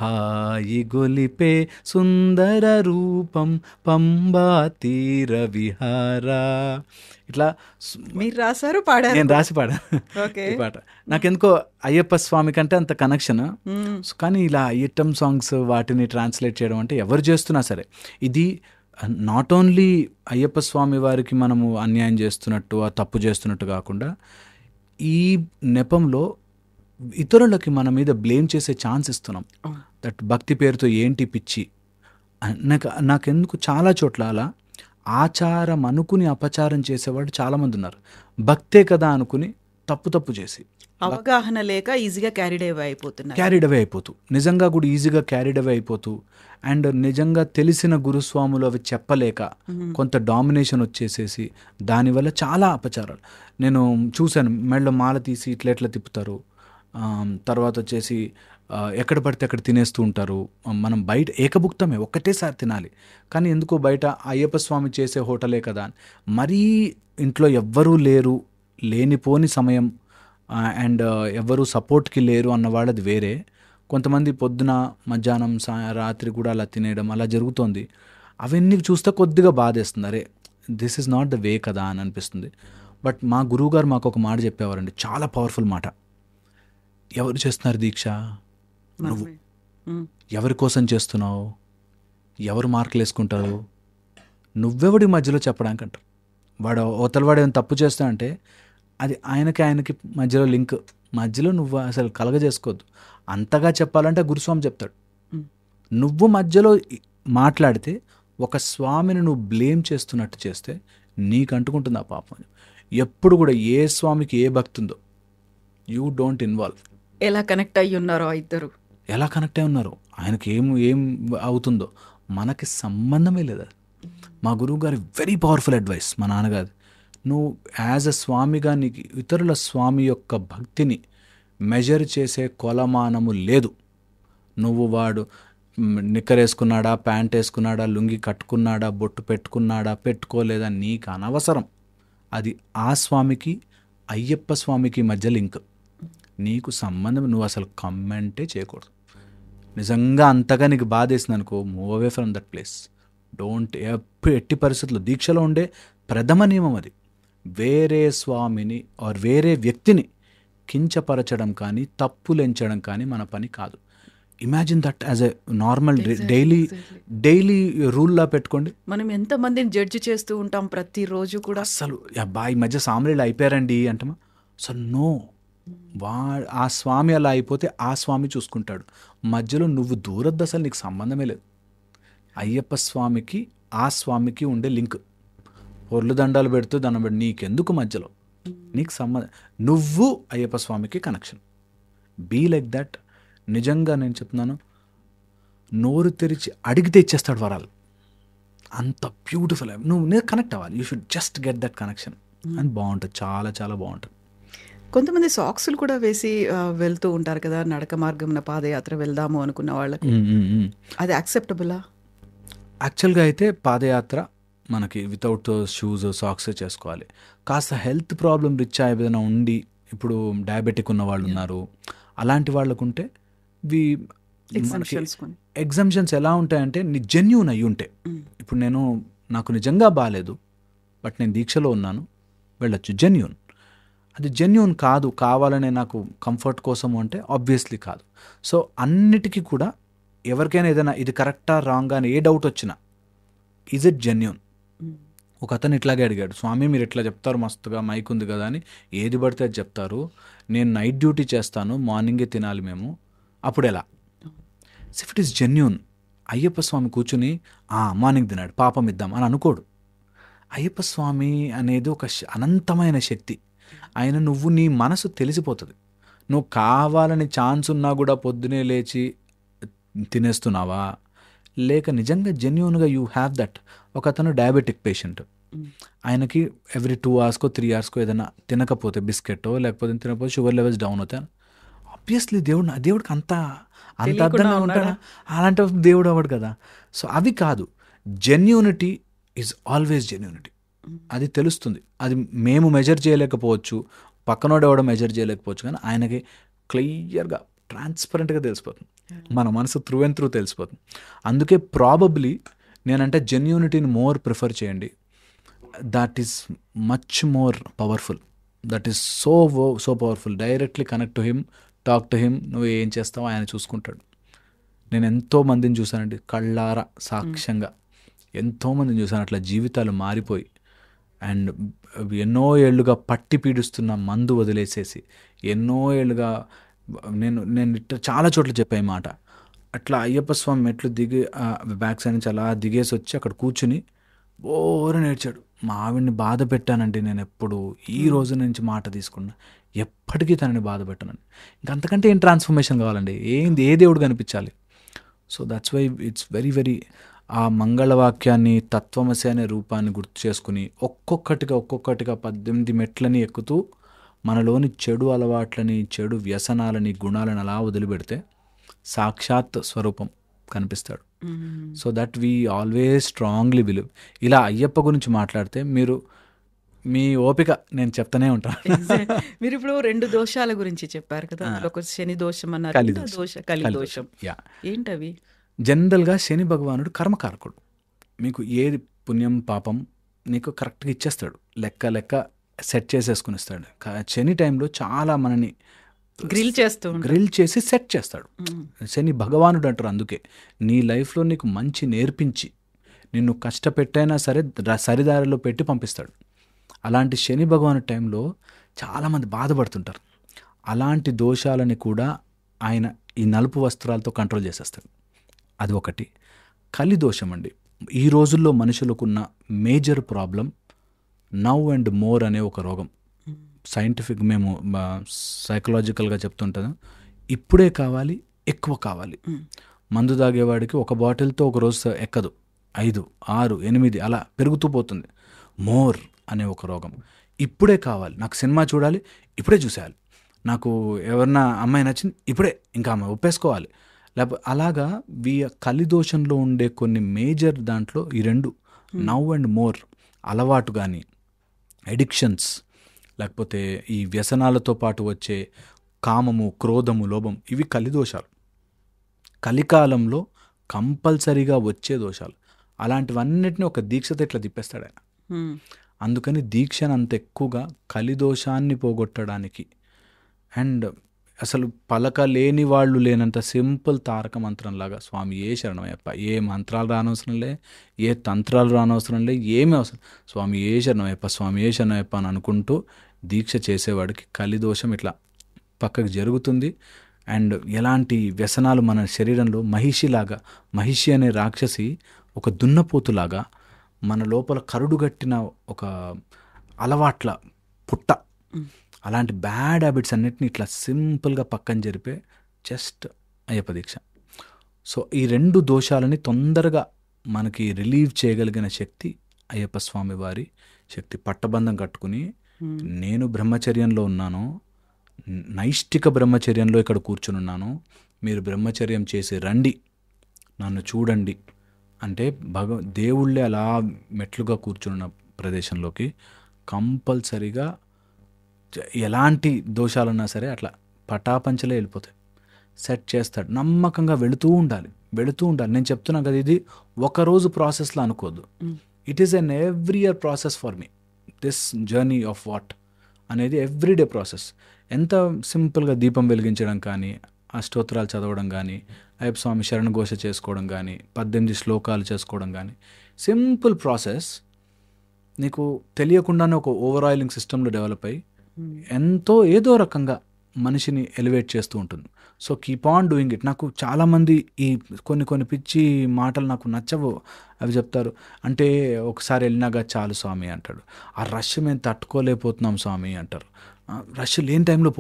హాయి గొలిపే సుందర రూపం పంబా తీర విహారా. ఇట్లా మీరు రాశారు, పాడారు? నేను రాసి పాడాను ఈ పాట. నాకెందుకో అయ్యప్ప స్వామి కంటే అంత కనెక్షన్. కానీ ఇలా ఐటమ్ సాంగ్స్ వాటిని ట్రాన్స్లేట్ చేయడం అంటే ఎవరు చేస్తున్నా సరే, ఇది నాట్ ఓన్లీ అయ్యప్ప స్వామి వారికి మనము అన్యాయం చేస్తున్నట్టు, ఆ తప్పు చేస్తున్నట్టు కాకుండా, ఈ నెపంలో ఇతరులకి మన మీద బ్లేమ్ చేసే ఛాన్స్ ఇస్తున్నాం. దట్ భక్తి పేరుతో ఏంటి పిచ్చి. నాకెందుకు చాలా చోట్ల అలా ఆచారం అనుకుని అపచారం చేసేవాడు చాలామంది ఉన్నారు. భక్తే కదా అనుకుని తప్పు చేసి అవగాహన లేక ఈజీగా క్యారీడ్ అవే అయిపోతున్నారు. క్యారీడ్ అవే అయిపోతూ, నిజంగా కూడా ఈజీగా క్యారీడ్ అవే అయిపోతూ, అండ్ నిజంగా తెలిసిన గురుస్వాములు అవి చెప్పలేక కొంత డామినేషన్ వచ్చేసేసి దానివల్ల చాలా అపచారాలు నేను చూశాను. మెళ్ళ మాల తీసి ఇట్లా తిప్పుతారు, తర్వాత వచ్చేసి ఎక్కడ పడితే అక్కడ తినేస్తూ ఉంటారు. మనం బయట ఏకభుక్తమే, ఒక్కటేసారి తినాలి, కానీ ఎందుకో బయట అయ్యప్ప స్వామి చేసే హోటలే కదా అని మరీ ఇంట్లో ఎవ్వరూ లేరు, లేనిపోని సమయం, అండ్ ఎవరు సపోర్ట్కి లేరు అన్న వాళ్ళది వేరే. కొంతమంది పొద్దున మధ్యాహ్నం రాత్రి కూడా అలా తినేయడం అలా జరుగుతోంది. అవన్నీ చూస్తే కొద్దిగా బాధేస్తుంది, అరే this is not the way కదా అని అనిపిస్తుంది. బట్ మా గురువుగారు మాకు ఒక మాట చెప్పేవారండి, చాలా పవర్ఫుల్ మాట. ఎవరు చేస్తున్నారు దీక్ష? నువ్వు. ఎవరి కోసం చేస్తున్నావు? ఎవరు మార్కులు వేసుకుంటారు? నువ్వెవడి మధ్యలో చెప్పడానికి అంటారు. వాడు అవతలవాడు ఏమైనా తప్పు చేస్తా అంటే అది ఆయనకి మధ్యలో లింక్, మధ్యలో నువ్వు అసలు కలగజేసుకోవద్దు. అంతగా చెప్పాలంటే గురుస్వామి చెప్తాడు. నువ్వు మధ్యలో మాట్లాడితే ఒక స్వామిని నువ్వు బ్లేమ్ చేస్తున్నట్టు చేస్తే నీకు అంటుకుంటుంది ఆ పాపం. ఎప్పుడు కూడా ఏ స్వామికి ఏ భక్తి ఉందో యూ డోంట్ ఇన్వాల్వ్. ఎలా కనెక్ట్ అయ్యి ఉన్నారో ఇద్దరు, ఎలా కనెక్ట్ అయి ఉన్నారో, ఆయనకి ఏం అవుతుందో మనకి సంబంధమే లేదు. మా గురువు గారి వెరీ పవర్ఫుల్ అడ్వైస్, మా నాన్నగారి. నువ్వు యాజ్ అ స్వామిగా నీకు ఇతరుల స్వామి యొక్క భక్తిని మెజర్ చేసే కొలమానము లేదు. నువ్వు వాడు నిక్కర్ వేసుకున్నాడా, ప్యాంట్ వేసుకున్నాడా, లుంగి కట్టుకున్నాడా, బొట్టు పెట్టుకున్నాడా, పెట్టుకోలేదా, నీకు అనవసరం. అది ఆ స్వామికి అయ్యప్ప స్వామికి మధ్య లింక్, నీకు సంబంధం. నువ్వు అసలు కమెంటే చేయకూడదు. నిజంగా అంతగా నీకు బాధేసింది అనుకో, move away from that place. Don't ఎట్టి పరిస్థితుల్లో. దీక్షలో ఉండే ప్రథమ నియమం అది. వేరే స్వామిని ఆర్ వేరే వ్యక్తిని కించపరచడం కానీ తప్పులెంచడం కానీ మన పని కాదు. Imagine that as a normal daily రూల్లా పెట్టుకోండి. మనం ఎంతమందిని జడ్జి చేస్తూ ఉంటాం ప్రతిరోజు కూడా. అసలు ఈ మధ్య సామ్రీలు అయిపోయారండి అంటమా, అసలు నో. ఆ స్వామి అలా అయిపోతే ఆ స్వామి చూసుకుంటాడు. మధ్యలో నువ్వు దూరద్దు, అసలు నీకు సంబంధమే లేదు. అయ్యప్ప స్వామికి ఆ స్వామికి ఉండే లింక్. పొర్లు దండాలు పెడుతూ దండం పెడు, నీకెందుకు మధ్యలో? నీకు సంబంధం, నువ్వు అయ్యప్ప స్వామికి కనెక్షన్. Be like that. నిజంగా నేను చెప్తున్నాను, నోరు తెరిచి అడిగితే ఇచ్చేస్తాడు వరాలు. అంత బ్యూటిఫుల్. నువ్వు కనెక్ట్ అవ్వాలి. You should just get that connection. అని బాగుంటుంది, చాలా చాలా బాగుంటుంది. కొంతమంది సాక్సులు కూడా వేసి వెళ్తూ ఉంటారు కదా, నడక మార్గంన పాదయాత్ర వెళ్దాము అనుకున్న వాళ్ళకి. అది యాక్సెప్టబులా? యాక్చువల్గా అయితే పాదయాత్ర మనకి వితౌట్ షూస్ సాక్స్ చేసుకోవాలి. కాస్త హెల్త్ ప్రాబ్లం రిచ్ ఏదైనా ఉండి, ఇప్పుడు డయాబెటిక్ ఉన్న వాళ్ళు ఉన్నారు, అలాంటి వాళ్ళకుంటే ఎగ్జంప్షన్స్ ఎలా ఉంటాయంటే నీ జెన్యూన్ అయ్యి ఉంటే. ఇప్పుడు నాకు నిజంగా బాగాలేదు, బట్ నేను దీక్షలో ఉన్నాను, వెళ్ళొచ్చు, జెన్యూన్. అది జెన్యూన్ కాదు, కావాలనే నాకు కంఫర్ట్ కోసము అంటే ఆబ్వియస్లీ కాదు. సో అన్నిటికీ కూడా ఎవరికైనా ఏదైనా ఇది కరెక్టా రాంగ్ అని ఏ డౌట్ వచ్చినా, ఈజ్ ఇట్ జెన్యూన్? ఒక అతను ఇట్లాగే అడిగాడు, స్వామి మీరు ఇట్లా చెప్తారు మస్తుగా, మైక్ ఉంది కదా అని ఏది పడితే అది చెప్తారు, నేను నైట్ డ్యూటీ చేస్తాను, మార్నింగే తినాలి మేము, అప్పుడు ఎలా? If it is genuine, Ayyappa Swami కూర్చుని మార్నింగ్ తినాడు పాపం ఇద్దాం అని అనుకోడు. అయ్యప్ప స్వామి అనేది ఒక అనంతమైన శక్తి. ఆయన నువ్వు నీ మనసు తెలిసిపోతుంది. నువ్వు కావాలని ఛాన్స్ ఉన్నా కూడా పొద్దునే లేచి తినేస్తున్నావా, లేక నిజంగా జెన్యూన్గా యూ హ్యావ్ దట్. ఒక అతను డయాబెటిక్ పేషెంట్, ఆయనకి ఎవ్రీ 2 hours 3 hours ఏదైనా తినకపోతే, బిస్కెట్టో లేకపోతే తినకపోతే షుగర్ లెవెల్స్ డౌన్ అవుతాయి. ఆబ్వియస్లీ దేవుడికి అంత అర్థంగా ఉంటాడా? అలాంటి దేవుడు అవ్వడు కదా. సో అవి కాదు, జెన్యూనిటీ ఈజ్ ఆల్వేస్ జెన్యూనిటీ. అది తెలుస్తుంది. అది మేము మెజర్ చేయలేకపోవచ్చు, పక్కనోడు ఎవడో మెజర్ చేయలేకపోవచ్చు, కానీ ఆయనకి క్లియర్గా ట్రాన్స్పరెంట్గా తెలిసిపోతుంది. మన మనసు త్రూ అండ్ త్రూ తెలిసిపోతుంది. అందుకే ప్రాబబ్లీ నేనంటే జెన్యూనిటీని మోర్ ప్రిఫర్ చేయండి. That is much more powerful. That is so powerful. Directly connect to him, talk to him. నువ్వు ఏం చేస్తావో ఆయన చూసుకుంటాడు. నేను ఎంతో మందిని చూశానండి, కళ్ళారా సాక్ష్యంగా ఎంతోమందిని చూశాను అట్లా జీవితాలు మారిపోయి, అండ్ ఎన్నో ఏళ్ళుగా పట్టి పీడిస్తున్న మందు వదిలేసేసి, ఎన్నో ఏళ్ళుగా నేను ఇట్లా చాలా చోట్ల చెప్పాయి మాట. అట్లా అయ్యప్ప స్వామి మెట్లు దిగి బ్యాక్ సైడ్ నుంచి అలా దిగేసి వచ్చి అక్కడ కూర్చుని బోరని ఏడ్చాడు. మా ఆవిడ్ని బాధ పెట్టానండి నేను, ఎప్పుడు ఈ రోజు నుంచి మాట తీసుకున్నా, ఎప్పటికీ తనని బాధ పెట్టనని. ఇంకంతకంటే ఏం ట్రాన్స్ఫర్మేషన్ కావాలండి? ఏ దేవుడు కనిపించాలి? So that's why it's very very ఆ మంగళవాక్యాన్ని, తత్వమసి అనే రూపాన్ని గుర్తు చేసుకుని ఒక్కొక్కటిగా 18 మెట్లని ఎక్కుతూ మనలోని చెడు అలవాట్లని, చెడు వ్యసనాలని, గుణాలను అలా వదిలిపెడితే సాక్షాత్ స్వరూపం కనిపిస్తాడు. So that we always strongly believe. ఇలా అయ్యప్ప గురించి మాట్లాడితే మీరు మీ ఓపిక నేను చెప్తానే ఉంటాను. మీరు ఇప్పుడు 2 దోషాల గురించి చెప్పారు కదా, ఒక శని దోషం అన్నారు, కలి దోషం. ఏంటవి? జనరల్గా శని భగవానుడు కర్మకారకుడు. మీకు ఏది పుణ్యం పాపం నీకు కరెక్ట్గా ఇచ్చేస్తాడు, లెక్క సెట్ చేసేసుకుని ఇస్తాడు. శని టైంలో చాలా మనని గ్రిల్ చేసి సెట్ చేస్తాడు. శని భగవానుడు అంటారు. అందుకే నీ లైఫ్లో నీకు మంచి నేర్పించి నిన్ను కష్టపెట్టైనా సరే సరిదారిలో పెట్టి పంపిస్తాడు. అలాంటి శని భగవాను టైంలో చాలామంది బాధపడుతుంటారు. అలాంటి దోషాలని కూడా ఆయన ఈ నలుపు వస్త్రాలతో కంట్రోల్ చేసేస్తాడు. అది ఒకటి. కలి దోషం అండి. ఈ రోజుల్లో మనుషులకున్న major problem now and more అనే ఒక రోగం. సైంటిఫిక్ మేము సైకలాజికల్గా చెప్తుంటాం, ఇప్పుడే కావాలి, ఎక్కువ కావాలి. మందు తాగేవాడికి ఒక బాటిల్తో ఒక రోజు ఎక్కదు, 5, 6, 8 అలా పెరుగుతూ పోతుంది. మోర్ అనే ఒక రోగం. ఇప్పుడే కావాలి, నాకు సినిమా చూడాలి, ఇప్పుడే చూసేయాలి, నాకు ఎవరన్నా అమ్మాయి నచ్చింది, ఇప్పుడే ఇంకా ఆమె ఒప్పేసుకోవాలి. లేకపోతే అలాగా కలిదోషంలో ఉండే కొన్ని మేజర్ దాంట్లో ఈ 2 నవ్ అండ్ మోర్ అలవాటు కానీ, ఎడిక్షన్స్, లేకపోతే ఈ వ్యసనాలతో పాటు వచ్చే కామము, క్రోధము, లోభం, ఇవి కలిదోషాలు. కలికాలంలో కంపల్సరీగా వచ్చే దోషాలు. అలాంటివన్నిటిని ఒక దీక్షతో ఇట్లా తిప్పేస్తాడు ఆయన. అందుకని దీక్షను అంత ఎక్కువగా కలిదోషాన్ని పోగొట్టడానికి, అండ్ అసలు పలకలేని వాళ్ళు లేనంత సింపుల్ తారక మంత్రంలాగా స్వామి ఏ శరణమయ్యప్ప, ఏ మంత్రాలు రానవసరం లే, ఏ తంత్రాలు రానవసరం లే, ఏమీ అవసరం, స్వామి ఏ శరణమయ్యప్ప, స్వామి ఏ శరణమయ్యప్ప అని అనుకుంటూ దీక్ష చేసేవాడికి కలిదోషం ఇట్లా పక్కకు జరుగుతుంది. అండ్ ఎలాంటి వ్యసనాలు మన శరీరంలో మహిషి అనే రాక్షసి ఒక దున్నపోతులాగా మన లోపల కరుడుగట్టిన ఒక అలవాట్ల పుట్ట, అలాంటి బ్యాడ్ హ్యాబిట్స్ అన్నిటిని ఇట్లా సింపుల్గా పక్కన జరిపే జస్ట్ అయ్యప్ప దీక్ష. సో ఈ 2 దోషాలని తొందరగా మనకి రిలీవ్ చేయగలిగిన శక్తి అయ్యప్ప స్వామి వారి శక్తి. పట్టబంధం కట్టుకుని నేను బ్రహ్మచర్యంలో ఉన్నాను, నైష్టిక బ్రహ్మచర్యంలో ఇక్కడ కూర్చుని ఉన్నాను, మీరు బ్రహ్మచర్యం చేసి రండి, నన్ను చూడండి అంటే దేవుళ్ళే అలా మెట్లుగా కూర్చున్న ప్రదేశంలోకి కంపల్సరీగా ఎలాంటి దోషాలున్నా సరే అట్లా పటాపంచలే వెళ్ళిపోతాయి. సెట్ చేస్తాడు. నమ్మకంగా వెళుతూ ఉండాలి. నేను చెప్తున్నా కదా, ఇది ఒకరోజు ప్రాసెస్లో అనుకోద్దు. It is an every year process for me. This journey of what అనేది ఎవ్రీడే ప్రాసెస్. ఎంత సింపుల్గా దీపం వెలిగించడం కానీ, అష్టోత్తరాలు చదవడం కానీ, అయ్యప్ప స్వామి శరణఘోష చేసుకోవడం కానీ, 18 శ్లోకాలు చేసుకోవడం కానీ, సింపుల్ ప్రాసెస్ నీకు తెలియకుండానే ఒక ఓవర్ ఆయిలింగ్ సిస్టంలో డెవలప్ అయ్యి ఎంతో ఏదో రకంగా మనిషిని ఎలివేట్ చేస్తూ ఉంటుంది. So keep on doing it. నాకు చాలామంది ఈ కొన్ని పిచ్చి మాటలు నాకు నచ్చవు. అవి చెప్తారు అంటే, ఒకసారి వెళ్ళినాగా చాలు స్వామి అంటాడు, ఆ రష్ మేము తట్టుకోలేకపోతున్నాం స్వామి అంటారు. రష్ లేని టైంలో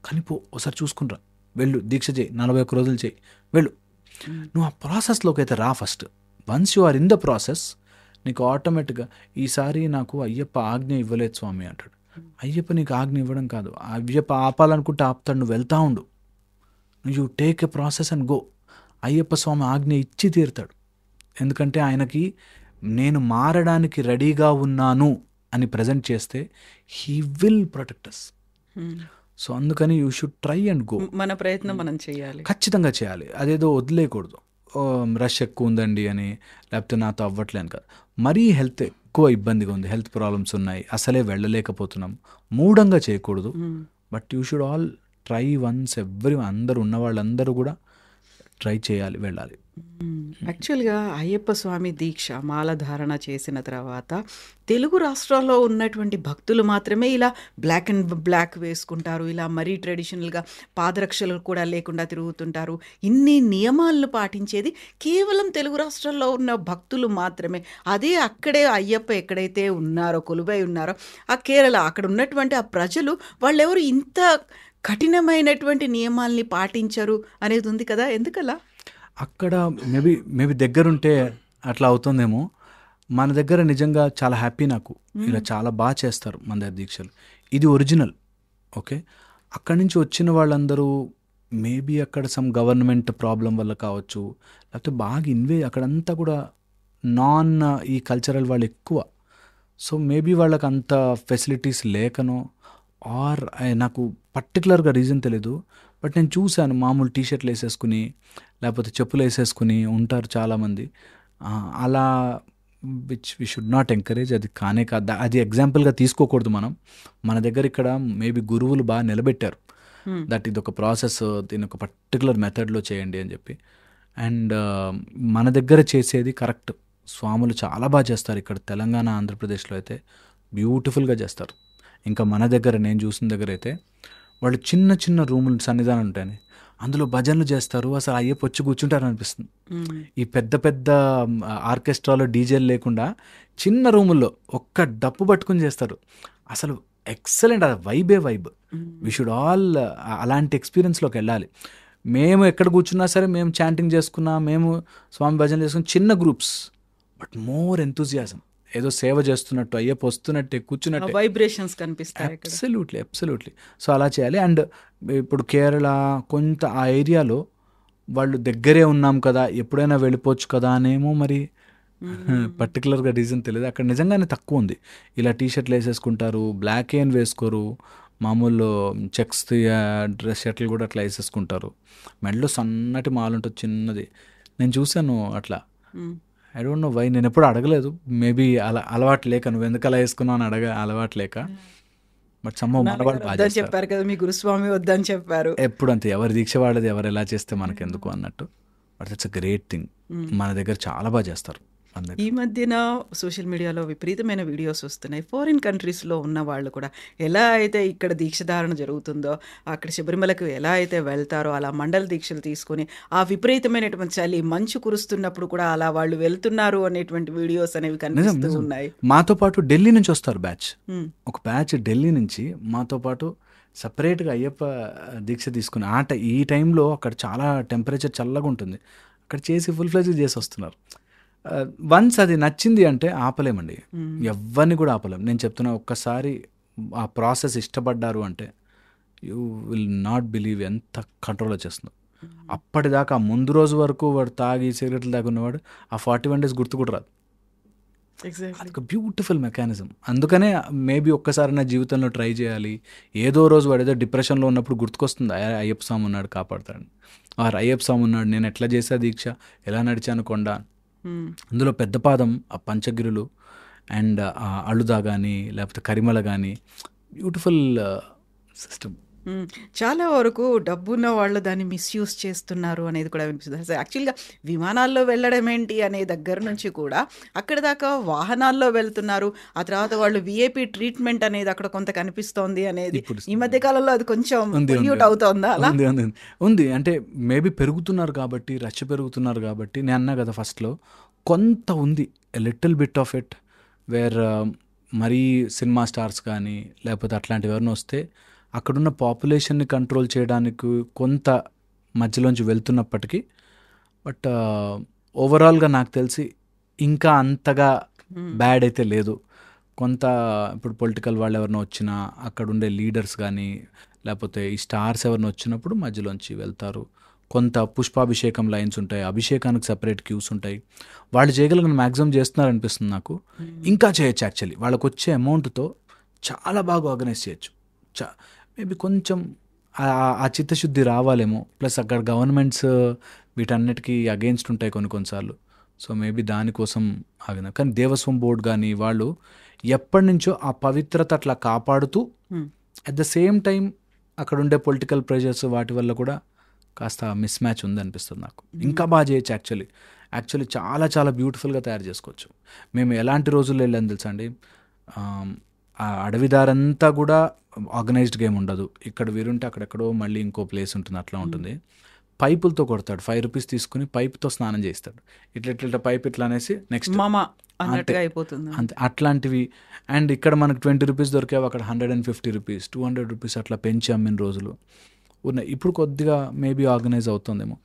కానీ ఒకసారి చూసుకునిరా, వెళ్ళు, దీక్ష చేయి, 41 రోజులు చేయి, వెళ్ళు. నువ్వు ఆ ప్రాసెస్లోకి అయితే రా first. Once you are in the process, నీకు ఆటోమేటిక్గా ఈసారి నాకు అయ్యప్ప ఆజ్ఞ ఇవ్వలేదు స్వామి అంటాడు. అయ్యప్ప నీకు ఆజ్ఞ ఇవ్వడం కాదు, అయ్యప్ప ఆపాలనుకుంటే ఆపుతాడు, నువ్వు వెళ్తా ఉండు. You take a process and go. Ayyappa Swami ఆజ్ఞ ఇచ్చి తీరుతాడు. ఎందుకంటే ఆయనకి నేను మారడానికి రెడీగా ఉన్నాను అని ప్రజెంట్ చేస్తే he will protect us. So అందుకని you should try and go. మన ప్రయత్నం మనం చేయాలి, ఖచ్చితంగా చేయాలి. అదేదో వదిలేయకూడదు, రష్ ఎక్కువ ఉందండి అని, లేకపోతే నాతో అవ్వట్లేను కాదు. మరీ హెల్త్ ఎక్కువ ఇబ్బందిగా ఉంది, హెల్త్ ప్రాబ్లమ్స్ ఉన్నాయి, అసలే వెళ్ళలేకపోతున్నాం, మూఢంగా చేయకూడదు. But you should all try once. అందరూ ఉన్న వాళ్ళందరూ కూడా ట్రై చేయాలి, వెళ్ళాలి. యాక్చువల్గా అయ్యప్ప స్వామి దీక్ష మాలధారణ చేసిన తర్వాత తెలుగు రాష్ట్రాల్లో ఉన్నటువంటి భక్తులు మాత్రమే ఇలా బ్లాక్ అండ్ బ్లాక్ వేసుకుంటారు, ఇలా మరీ ట్రెడిషనల్గా పాదరక్షలు కూడా లేకుండా తిరుగుతుంటారు. ఇన్ని నియమాలను పాటించేది కేవలం తెలుగు రాష్ట్రాల్లో ఉన్న భక్తులు మాత్రమే. అదే అక్కడే అయ్యప్ప ఎక్కడైతే ఉన్నారో, కొలువై ఉన్నారో ఆ కేరళ, అక్కడ ఉన్నటువంటి ఆ ప్రజలు వాళ్ళెవరు ఇంత కఠినమైనటువంటి నియమాల్ని పాటించరు అనేది ఉంది కదా, ఎందుకలా? అక్కడ మేబీ దగ్గరుంటే అట్లా అవుతుందేమో. మన దగ్గర నిజంగా చాలా హ్యాపీ నాకు, ఇలా చాలా బాగా చేస్తారు మన దగ్గర దీక్షలు. ఇది ఒరిజినల్. ఓకే, అక్కడి నుంచి వచ్చిన వాళ్ళందరూ మేబీ అక్కడ సమ్ గవర్నమెంట్ ప్రాబ్లం వల్ల కావచ్చు, లేకపోతే బాగా అక్కడంతా కూడా ఈ కల్చరల్ వాళ్ళు ఎక్కువ. సో మేబీ వాళ్ళకి అంత ఫెసిలిటీస్ లేకనో ఆర్ నాకు పర్టికులర్గా రీజన్ తెలీదు. బట్ నేను చూశాను మామూలు టీషర్ట్లు వేసేసుకుని లేకపోతే చెప్పులు వేసేసుకుని ఉంటారు చాలామంది. అలా వి షుడ్ నాట్ ఎంకరేజ్. అది కానే కాదు, అది ఎగ్జాంపుల్గా తీసుకోకూడదు మనం. మన దగ్గర ఇక్కడ మేబీ గురువులు బాగా నిలబెట్టారు దట్ ఇది ఒక ప్రాసెస్, దీని ఒక పర్టికులర్ మెథడ్లో చేయండి అని చెప్పి. అండ్ మన దగ్గర చేసేది కరెక్ట్. స్వాములు చాలా బాగా చేస్తారు ఇక్కడ. తెలంగాణ, ఆంధ్రప్రదేశ్లో అయితే బ్యూటిఫుల్గా చేస్తారు. ఇంకా మన దగ్గర నేను చూసిన దగ్గర అయితే వాళ్ళు చిన్న చిన్న రూములు, సన్నిధానం ఉంటాయని అందులో భజనలు చేస్తారు. అసలు అయ్యప్ప వచ్చి కూర్చుంటారు అనిపిస్తుంది. ఈ పెద్ద పెద్ద ఆర్కెస్ట్రాలో డీజేలు లేకుండా చిన్న రూముల్లో ఒక్క డప్పు పట్టుకుని చేస్తారు. అసలు ఎక్సలెంట్. అది వైబ్. వి షుడ్ ఆల్ అలాంటి ఎక్స్పీరియన్స్లోకి వెళ్ళాలి. మేము ఎక్కడ కూర్చున్నా సరే, మేము చాంటింగ్ చేసుకున్నా, మేము స్వామి భజన చేసుకున్న చిన్న గ్రూప్స్, బట్ మోర్ ఎంతూజియాజం. ఏదో సేవ చేస్తున్నట్టు, అయ్యప్ప వస్తున్నట్టే, కూర్చున్నట్టు వైబ్రేషన్స్ కనిపిస్తాయి. అబ్సల్యూట్లీ. సో అలా చేయాలి. అండ్ ఇప్పుడు కేరళ కొంత ఆ ఏరియాలో వాళ్ళు దగ్గరే ఉన్నాం కదా, ఎప్పుడైనా వెళ్ళిపోవచ్చు కదా అనేమో మరి పర్టికులర్గా రీజన్ తెలియదు. అక్కడ నిజంగానే తక్కువ ఉంది. ఇలా టీషర్ట్లు వేసేసుకుంటారు, బ్లాక్ ఏం వేసుకోరు, మామూలు చెక్స్ డ్రెస్ షర్ట్లు కూడా అట్లా వేసేసుకుంటారు. మెడలో సన్నటి మాల ఉంటుంది చిన్నది. నేను చూశాను అట్లా. ఐ డోంట్ నో వై, నేను ఎప్పుడు అడగలేదు. మేబీ అలా అలవాటు లేక, నువ్వు ఎందుకు అలా వేసుకున్నావు అని అలవాటు లేక. బట్ వద్దని చెప్పారు కదా, మీ గురుస్వామి వద్దని చెప్పారు. ఎప్పుడు అంతే, ఎవరి దీక్ష వాడేది, ఎవరు ఎలా చేస్తే మనకెందుకు అన్నట్టు. But it's a great thing. మన దగ్గర చాలా బాగా చేస్తారు. ఈ మధ్యన సోషల్ మీడియాలో విపరీతమైన వీడియోస్ వస్తున్నాయి. ఫారిన్ కంట్రీస్లో ఉన్న వాళ్ళు కూడా ఎలా అయితే ఇక్కడ దీక్షధారణ జరుగుతుందో, అక్కడ శబరిమలకు ఎలా అయితే వెళ్తారో అలా మండల దీక్షలు తీసుకొని ఆ విపరీతమైనటువంటి చలి, మంచు కురుస్తున్నప్పుడు కూడా అలా వాళ్ళు వెళ్తున్నారు అనేటువంటి వీడియోస్ అనేవి కనిపిస్తూ ఉన్నాయి. మాతో పాటు ఢిల్లీ నుంచి వస్తారు బ్యాచ్. ఒక బ్యాచ్ ఢిల్లీ నుంచి మాతో పాటు సపరేట్గా అయ్యప్ప దీక్ష తీసుకుని ఈ టైంలో అక్కడ చాలా టెంపరేచర్ చల్లగా ఉంటుంది. అక్కడ చేసి ఫుల్ ఫ్లెడ్జ్ చేసి వస్తున్నారు. వన్స్ అది నచ్చింది అంటే ఆపలేమండి, ఎవరిని కూడా ఆపలేం. నేను చెప్తున్నా, ఒక్కసారి ఆ ప్రాసెస్ ఇష్టపడ్డారు అంటే యూ విల్ నాట్ బిలీవ్ ఎంత కంట్రోల్ వచ్చేస్తుందో. అప్పటిదాకా ముందు రోజు వరకు వాడు తాగి సిగరెట్లు తాగున్నవాడు ఆ 41 days గుర్తు కూడా రాదు. అదొక బ్యూటిఫుల్ మెకానిజం. అందుకనే మేబీ ఒక్కసారి నా జీవితంలో ట్రై చేయాలి. ఏదో రోజు వాడు ఏదో డిప్రెషన్లో ఉన్నప్పుడు గుర్తుకొస్తుంది, అయ్యప్ప స్వామి ఉన్నాడు కాపాడుతాడు, అయ్యప్ప స్వామి ఉన్నాడు, నేను ఎట్లా చేసా దీక్ష, ఎలా నడిచాను కొండ. అందులో పెద్ద పాదం, ఆ పంచగిరులు అండ్ అళుదా కానీ లేకపోతే కరిమల కానీ బ్యూటిఫుల్ సిస్టమ్. చాలా వరకు డబ్బున్న వాళ్ళు దాన్ని మిస్యూజ్ చేస్తున్నారు అనేది కూడా వినిపిస్తుంది. యాక్చువల్గా విమానాల్లో వెళ్ళడం ఏంటి అనే దగ్గర నుంచి కూడా అక్కడ దాకా వాహనాల్లో వెళ్తున్నారు. ఆ తర్వాత వాళ్ళు విఐపి ట్రీట్మెంట్ అనేది అక్కడ కొంత కనిపిస్తోంది అనేది ఈ మధ్య కాలంలో అది కొంచెం పొల్యూట్ అవుతుందా? అలా ఉంది. అంటే మేబీ పెరుగుతున్నారు కాబట్టి, రచ్చ పెరుగుతున్నారు కాబట్టి. నేను అన్నా కదా ఫస్ట్లో, కొంత ఉంది little bit of it where మరీ సినిమా స్టార్స్ కానీ లేకపోతే అట్లాంటివి ఎవరిని వస్తే అక్కడున్న పాపులేషన్ని కంట్రోల్ చేయడానికి కొంత మధ్యలోంచి వెళ్తున్నప్పటికీ, బట్ ఓవరాల్గా నాకు తెలిసి ఇంకా అంతగా బ్యాడ్ అయితే లేదు. కొంత ఇప్పుడు పొలిటికల్ వాళ్ళు ఎవరినో వచ్చినా, అక్కడ ఉండే లీడర్స్ కానీ లేకపోతే ఈ స్టార్స్ ఎవరినో వచ్చినప్పుడు మధ్యలోంచి వెళ్తారు. కొంత పుష్పాభిషేకం లైన్స్ ఉంటాయి, అభిషేకానికి సపరేట్ క్యూస్ ఉంటాయి. వాళ్ళు చేయగలిగిన మ్యాక్సిమం చేస్తున్నారు అనిపిస్తుంది నాకు. ఇంకా చేయొచ్చు. యాక్చువల్లీ వాళ్ళకు వచ్చే అమౌంట్తో చాలా బాగా ఆర్గనైజ్ చేయొచ్చు. మేబీ కొంచెం ఆ చిత్తశుద్ధి రావాలేమో. ప్లస్ అక్కడ గవర్నమెంట్స్ వీటన్నిటికీ అగెయిన్స్ట్ ఉంటాయి కొన్నిసార్లు. సో మేబీ దానికోసం ఆగిన. కానీ దేవస్వం బోర్డు కానీ వాళ్ళు ఎప్పటి నుంచో ఆ పవిత్రత అట్లా కాపాడుతూ అట్ ద సేమ్ టైం అక్కడ ఉండే పొలిటికల్ ప్రెషర్స్ వాటి వల్ల కూడా కాస్త మిస్ మ్యాచ్ ఉందనిపిస్తుంది నాకు. ఇంకా బాగా చేయొచ్చు యాక్చువల్లీ చాలా చాలా బ్యూటిఫుల్గా తయారు చేసుకోవచ్చు. మేము ఎలాంటి రోజుల్లో వెళ్ళాను తెలుసా అండి, ఆ అడవిదారంతా కూడా ఆర్గనైజ్డ్ గేమ్ ఉండదు. ఇక్కడ వీరుంటే అక్కడెక్కడో మళ్ళీ ఇంకో ప్లేస్ ఉంటుంది, అట్లా ఉంటుంది. పైపులతో కొడతాడు, 5 రూపీస్ తీసుకుని పైపుతో స్నానం చేస్తాడు. ఇట్లా పైప్ ఇట్లా అనేసి నెక్స్ట్ మామ అన్నట్టుగా అయిపోతుంది. అంతే అట్లాంటివి. అండ్ ఇక్కడ మనకు 20 రూపీస్ దొరికేవి అక్కడ 150 రూపీస్ 200 రూపీస్ అట్లా పెంచి అమ్మిన రోజులు ఉన్నాయి. ఇప్పుడు కొద్దిగా మేబీ ఆర్గనైజ్ అవుతుందేమో.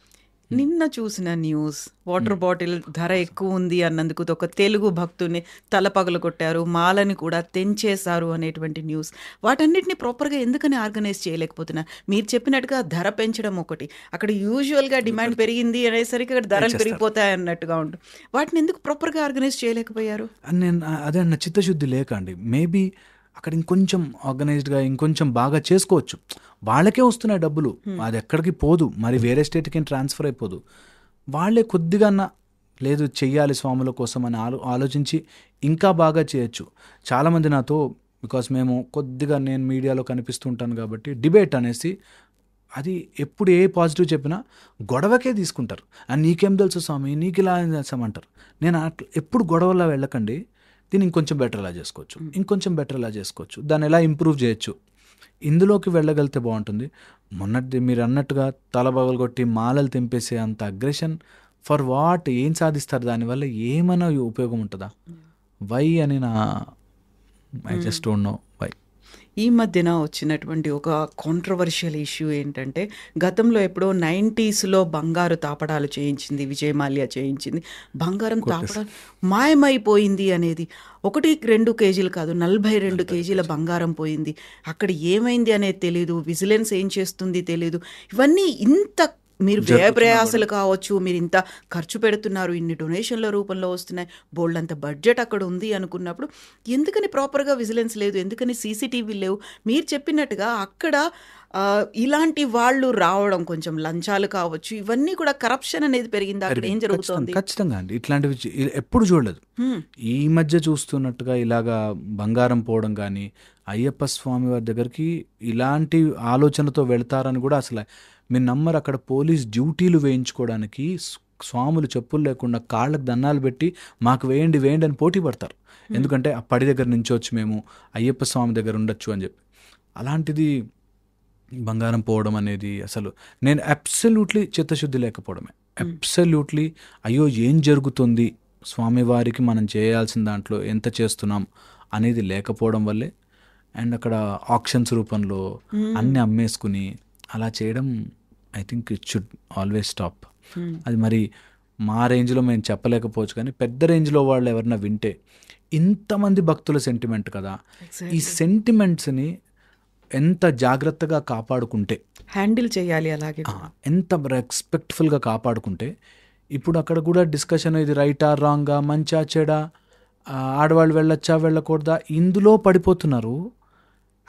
నిన్న చూసిన న్యూస్, వాటర్ బాటిల్ ధర ఎక్కువ ఉంది అన్నందుకు ఒక తెలుగు భక్తుని తలపగలు కొట్టారు, మాలని కూడా తెంచేశారు అనేటువంటి న్యూస్. వాటన్నిటిని ప్రాపర్గా ఎందుకని ఆర్గనైజ్ చేయలేకపోతున్నా? మీరు చెప్పినట్టుగా ధర పెంచడం ఒకటి, అక్కడ యూజువల్గా డిమాండ్ పెరిగింది అనేసరికి అక్కడ ధరలు పెరిగిపోతాయి అన్నట్టుగా ఉంటుంది. వాటిని ఎందుకు ప్రాపర్గా ఆర్గనైజ్ చేయలేకపోయారు? నేను అదే అన్న, చిత్తశుద్ధి లేక అండి. మేబీ అక్కడ ఇంకొంచెం ఆర్గనైజ్డ్గా ఇంకొంచెం బాగా చేసుకోవచ్చు. వాళ్ళకే వస్తున్నాయి డబ్బులు, అది ఎక్కడికి పోదు, మరి వేరే స్టేట్కి ట్రాన్స్ఫర్ అయిపోదు. వాళ్ళే కొద్దిగా లేదు చెయ్యాలి స్వాముల కోసం అని ఆలోచించి ఇంకా బాగా చేయొచ్చు. చాలామంది నాతో, బికాస్ మేము కొద్దిగా నేను మీడియాలో కనిపిస్తుంటాను కాబట్టి, డిబేట్ అనేసి అది ఎప్పుడు ఏ పాజిటివ్ చెప్పినా గొడవకే తీసుకుంటారు. నీకేం తెలుసు స్వామి, నీకు ఇలా చేస్తామంటారు. నేను అట్లా ఎప్పుడు గొడవలా వెళ్ళకండి, దీన్ని ఇంకొంచెం బెటర్లా చేసుకోవచ్చు, ఇంకొంచెం బెటర్లా చేసుకోవచ్చు, దాన్ని ఎలా ఇంప్రూవ్ చేయొచ్చు, ఇందులోకి వెళ్ళగలిగితే బాగుంటుంది. మొన్నటి మీరు అన్నట్టుగా తలబగలగొట్టి మాలలు తెంపేసే అంత అగ్రెషన్ ఫర్ వాట్? ఏం సాధిస్తారు దానివల్ల? ఏమైనా ఉపయోగం ఉంటుందా? వై అని I just don't know why. ఈ మధ్యన వచ్చినటువంటి ఒక కాంట్రవర్షియల్ ఇష్యూ ఏంటంటే, గతంలో ఎప్పుడో 90s బంగారు తాపడాలు చేయించింది, విజయమాల్య చేయించింది, బంగారం తాపడాలు మాయమైపోయింది అనేది. 1-2 కేజీలు కాదు, 42 కేజీల బంగారం పోయింది. అక్కడ ఏమైంది అనేది తెలియదు, విజిలెన్స్ ఏం చేస్తుంది తెలియదు. ఇవన్నీ ఇంత మీరు వ్యయ ప్రయాసాలు కావచ్చు, మీరు ఇంత ఖర్చు పెడుతున్నారు, ఇన్ని డొనేషన్ల రూపంలో వస్తున్నాయి, బోల్డ్ అంత బడ్జెట్ అక్కడ ఉంది అనుకున్నప్పుడు ఎందుకని ప్రాపర్గా విజిలెన్స్ లేదు? ఎందుకని సీసీటీవీ లేవు? మీరు చెప్పినట్టుగా అక్కడ ఇలాంటి వాళ్ళు రావడం, కొంచెం లంచాలు కావచ్చు, ఇవన్నీ కూడా కరప్షన్ అనేది పెరిగింది. అక్కడ ఏం జరుగుతుంది? ఖచ్చితంగా అండి, ఇట్లాంటివి ఎప్పుడు చూడలేదు. ఈ మధ్య చూస్తున్నట్టుగా ఇలాగా బంగారం పోవడం కానీ, అయ్యప్ప స్వామి వారి దగ్గరికి ఇలాంటి ఆలోచనతో వెళ్తారని కూడా అసలు మీరు నమ్మరు. అక్కడ పోలీస్ డ్యూటీలు వేయించుకోవడానికి స్వాములు చెప్పులు లేకుండా కాళ్ళకు దండాలు పెట్టి మాకు వేయండి వేయండి అని పోటీ పడతారు. ఎందుకంటే ఆ పడి దగ్గర నుంచి వచ్చి మేము అయ్యప్ప స్వామి దగ్గర ఉండొచ్చు అని చెప్పి. అలాంటిది బంగారం పోవడం అనేది అసలు నేను అబ్సల్యూట్లీ చిత్తశుద్ధి లేకపోవడమే. అబ్సల్యూట్లీ అయ్యో ఏం జరుగుతుంది, స్వామివారికి మనం చేయాల్సిన దాంట్లో ఎంత చేస్తున్నాం అనేది లేకపోవడం వల్లే. అండ్ అక్కడ ఆక్షన్స్ రూపంలో అన్నీ అమ్మేసుకుని అలా చేయడం I think it should always stop. అది మరి మా రేంజ్లో మేము చెప్పలేకపోవచ్చు, కానీ పెద్ద రేంజ్లో వాళ్ళు ఎవరైనా వింటే, ఇంతమంది భక్తుల సెంటిమెంట్ కదా, ఈ సెంటిమెంట్స్ని ఎంత జాగ్రత్తగా కాపాడుకుంటే, హ్యాండిల్ చేయాలి, అలాగే ఎంత రెస్పెక్ట్ఫుల్గా కాపాడుకుంటే. ఇప్పుడు అక్కడ కూడా డిస్కషన్, ఇది రైటా రాంగా, మంచా చెడా, ఆడవాళ్ళు వెళ్ళొచ్చా వెళ్ళకూడదా, ఇందులో పడిపోతున్నారు.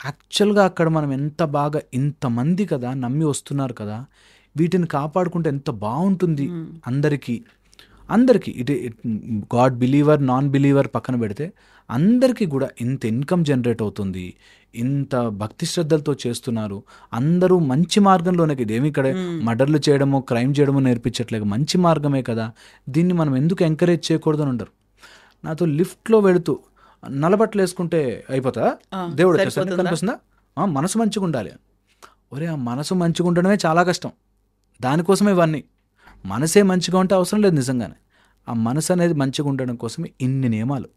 యాక్చువల్గా అక్కడ మనం ఎంత బాగా, ఇంతమంది కదా నమ్మి వస్తున్నారు కదా, వీటిని కాపాడుకుంటే ఎంత బాగుంటుంది అందరికీ. ఇటు గాడ్ బిలీవర్ నాన్ బిలీవర్ పక్కన పెడితే అందరికీ కూడా ఇంత ఇన్కమ్ జనరేట్ అవుతుంది, ఇంత భక్తి శ్రద్ధలతో చేస్తున్నారు, అందరూ మంచి మార్గంలోనే. ఇదేమి ఇక్కడ మర్డర్లు చేయడమో క్రైమ్ చేయడమో నేర్పించట్లేదు, మంచి మార్గమే కదా, దీన్ని మనం ఎందుకు ఎంకరేజ్ చేయకూడదు అని ఉండరు. నాతో లిఫ్ట్లో వెళుతూ నల్లబట్టలు వేసుకుంటే అయిపోతా, దేవుడు వచ్చేసరికి కనిపిస్తుందా, మనసు మంచిగా ఉండాలి. ఒరే, ఆ మనసు మంచిగా ఉండడమే చాలా కష్టం, దానికోసమే ఇవన్నీ. మనసే మంచిగా ఉంటే అవసరం లేదు నిజంగానే. ఆ మనసు అనేది మంచిగా ఉండడం కోసమే ఇన్ని నియమాలు.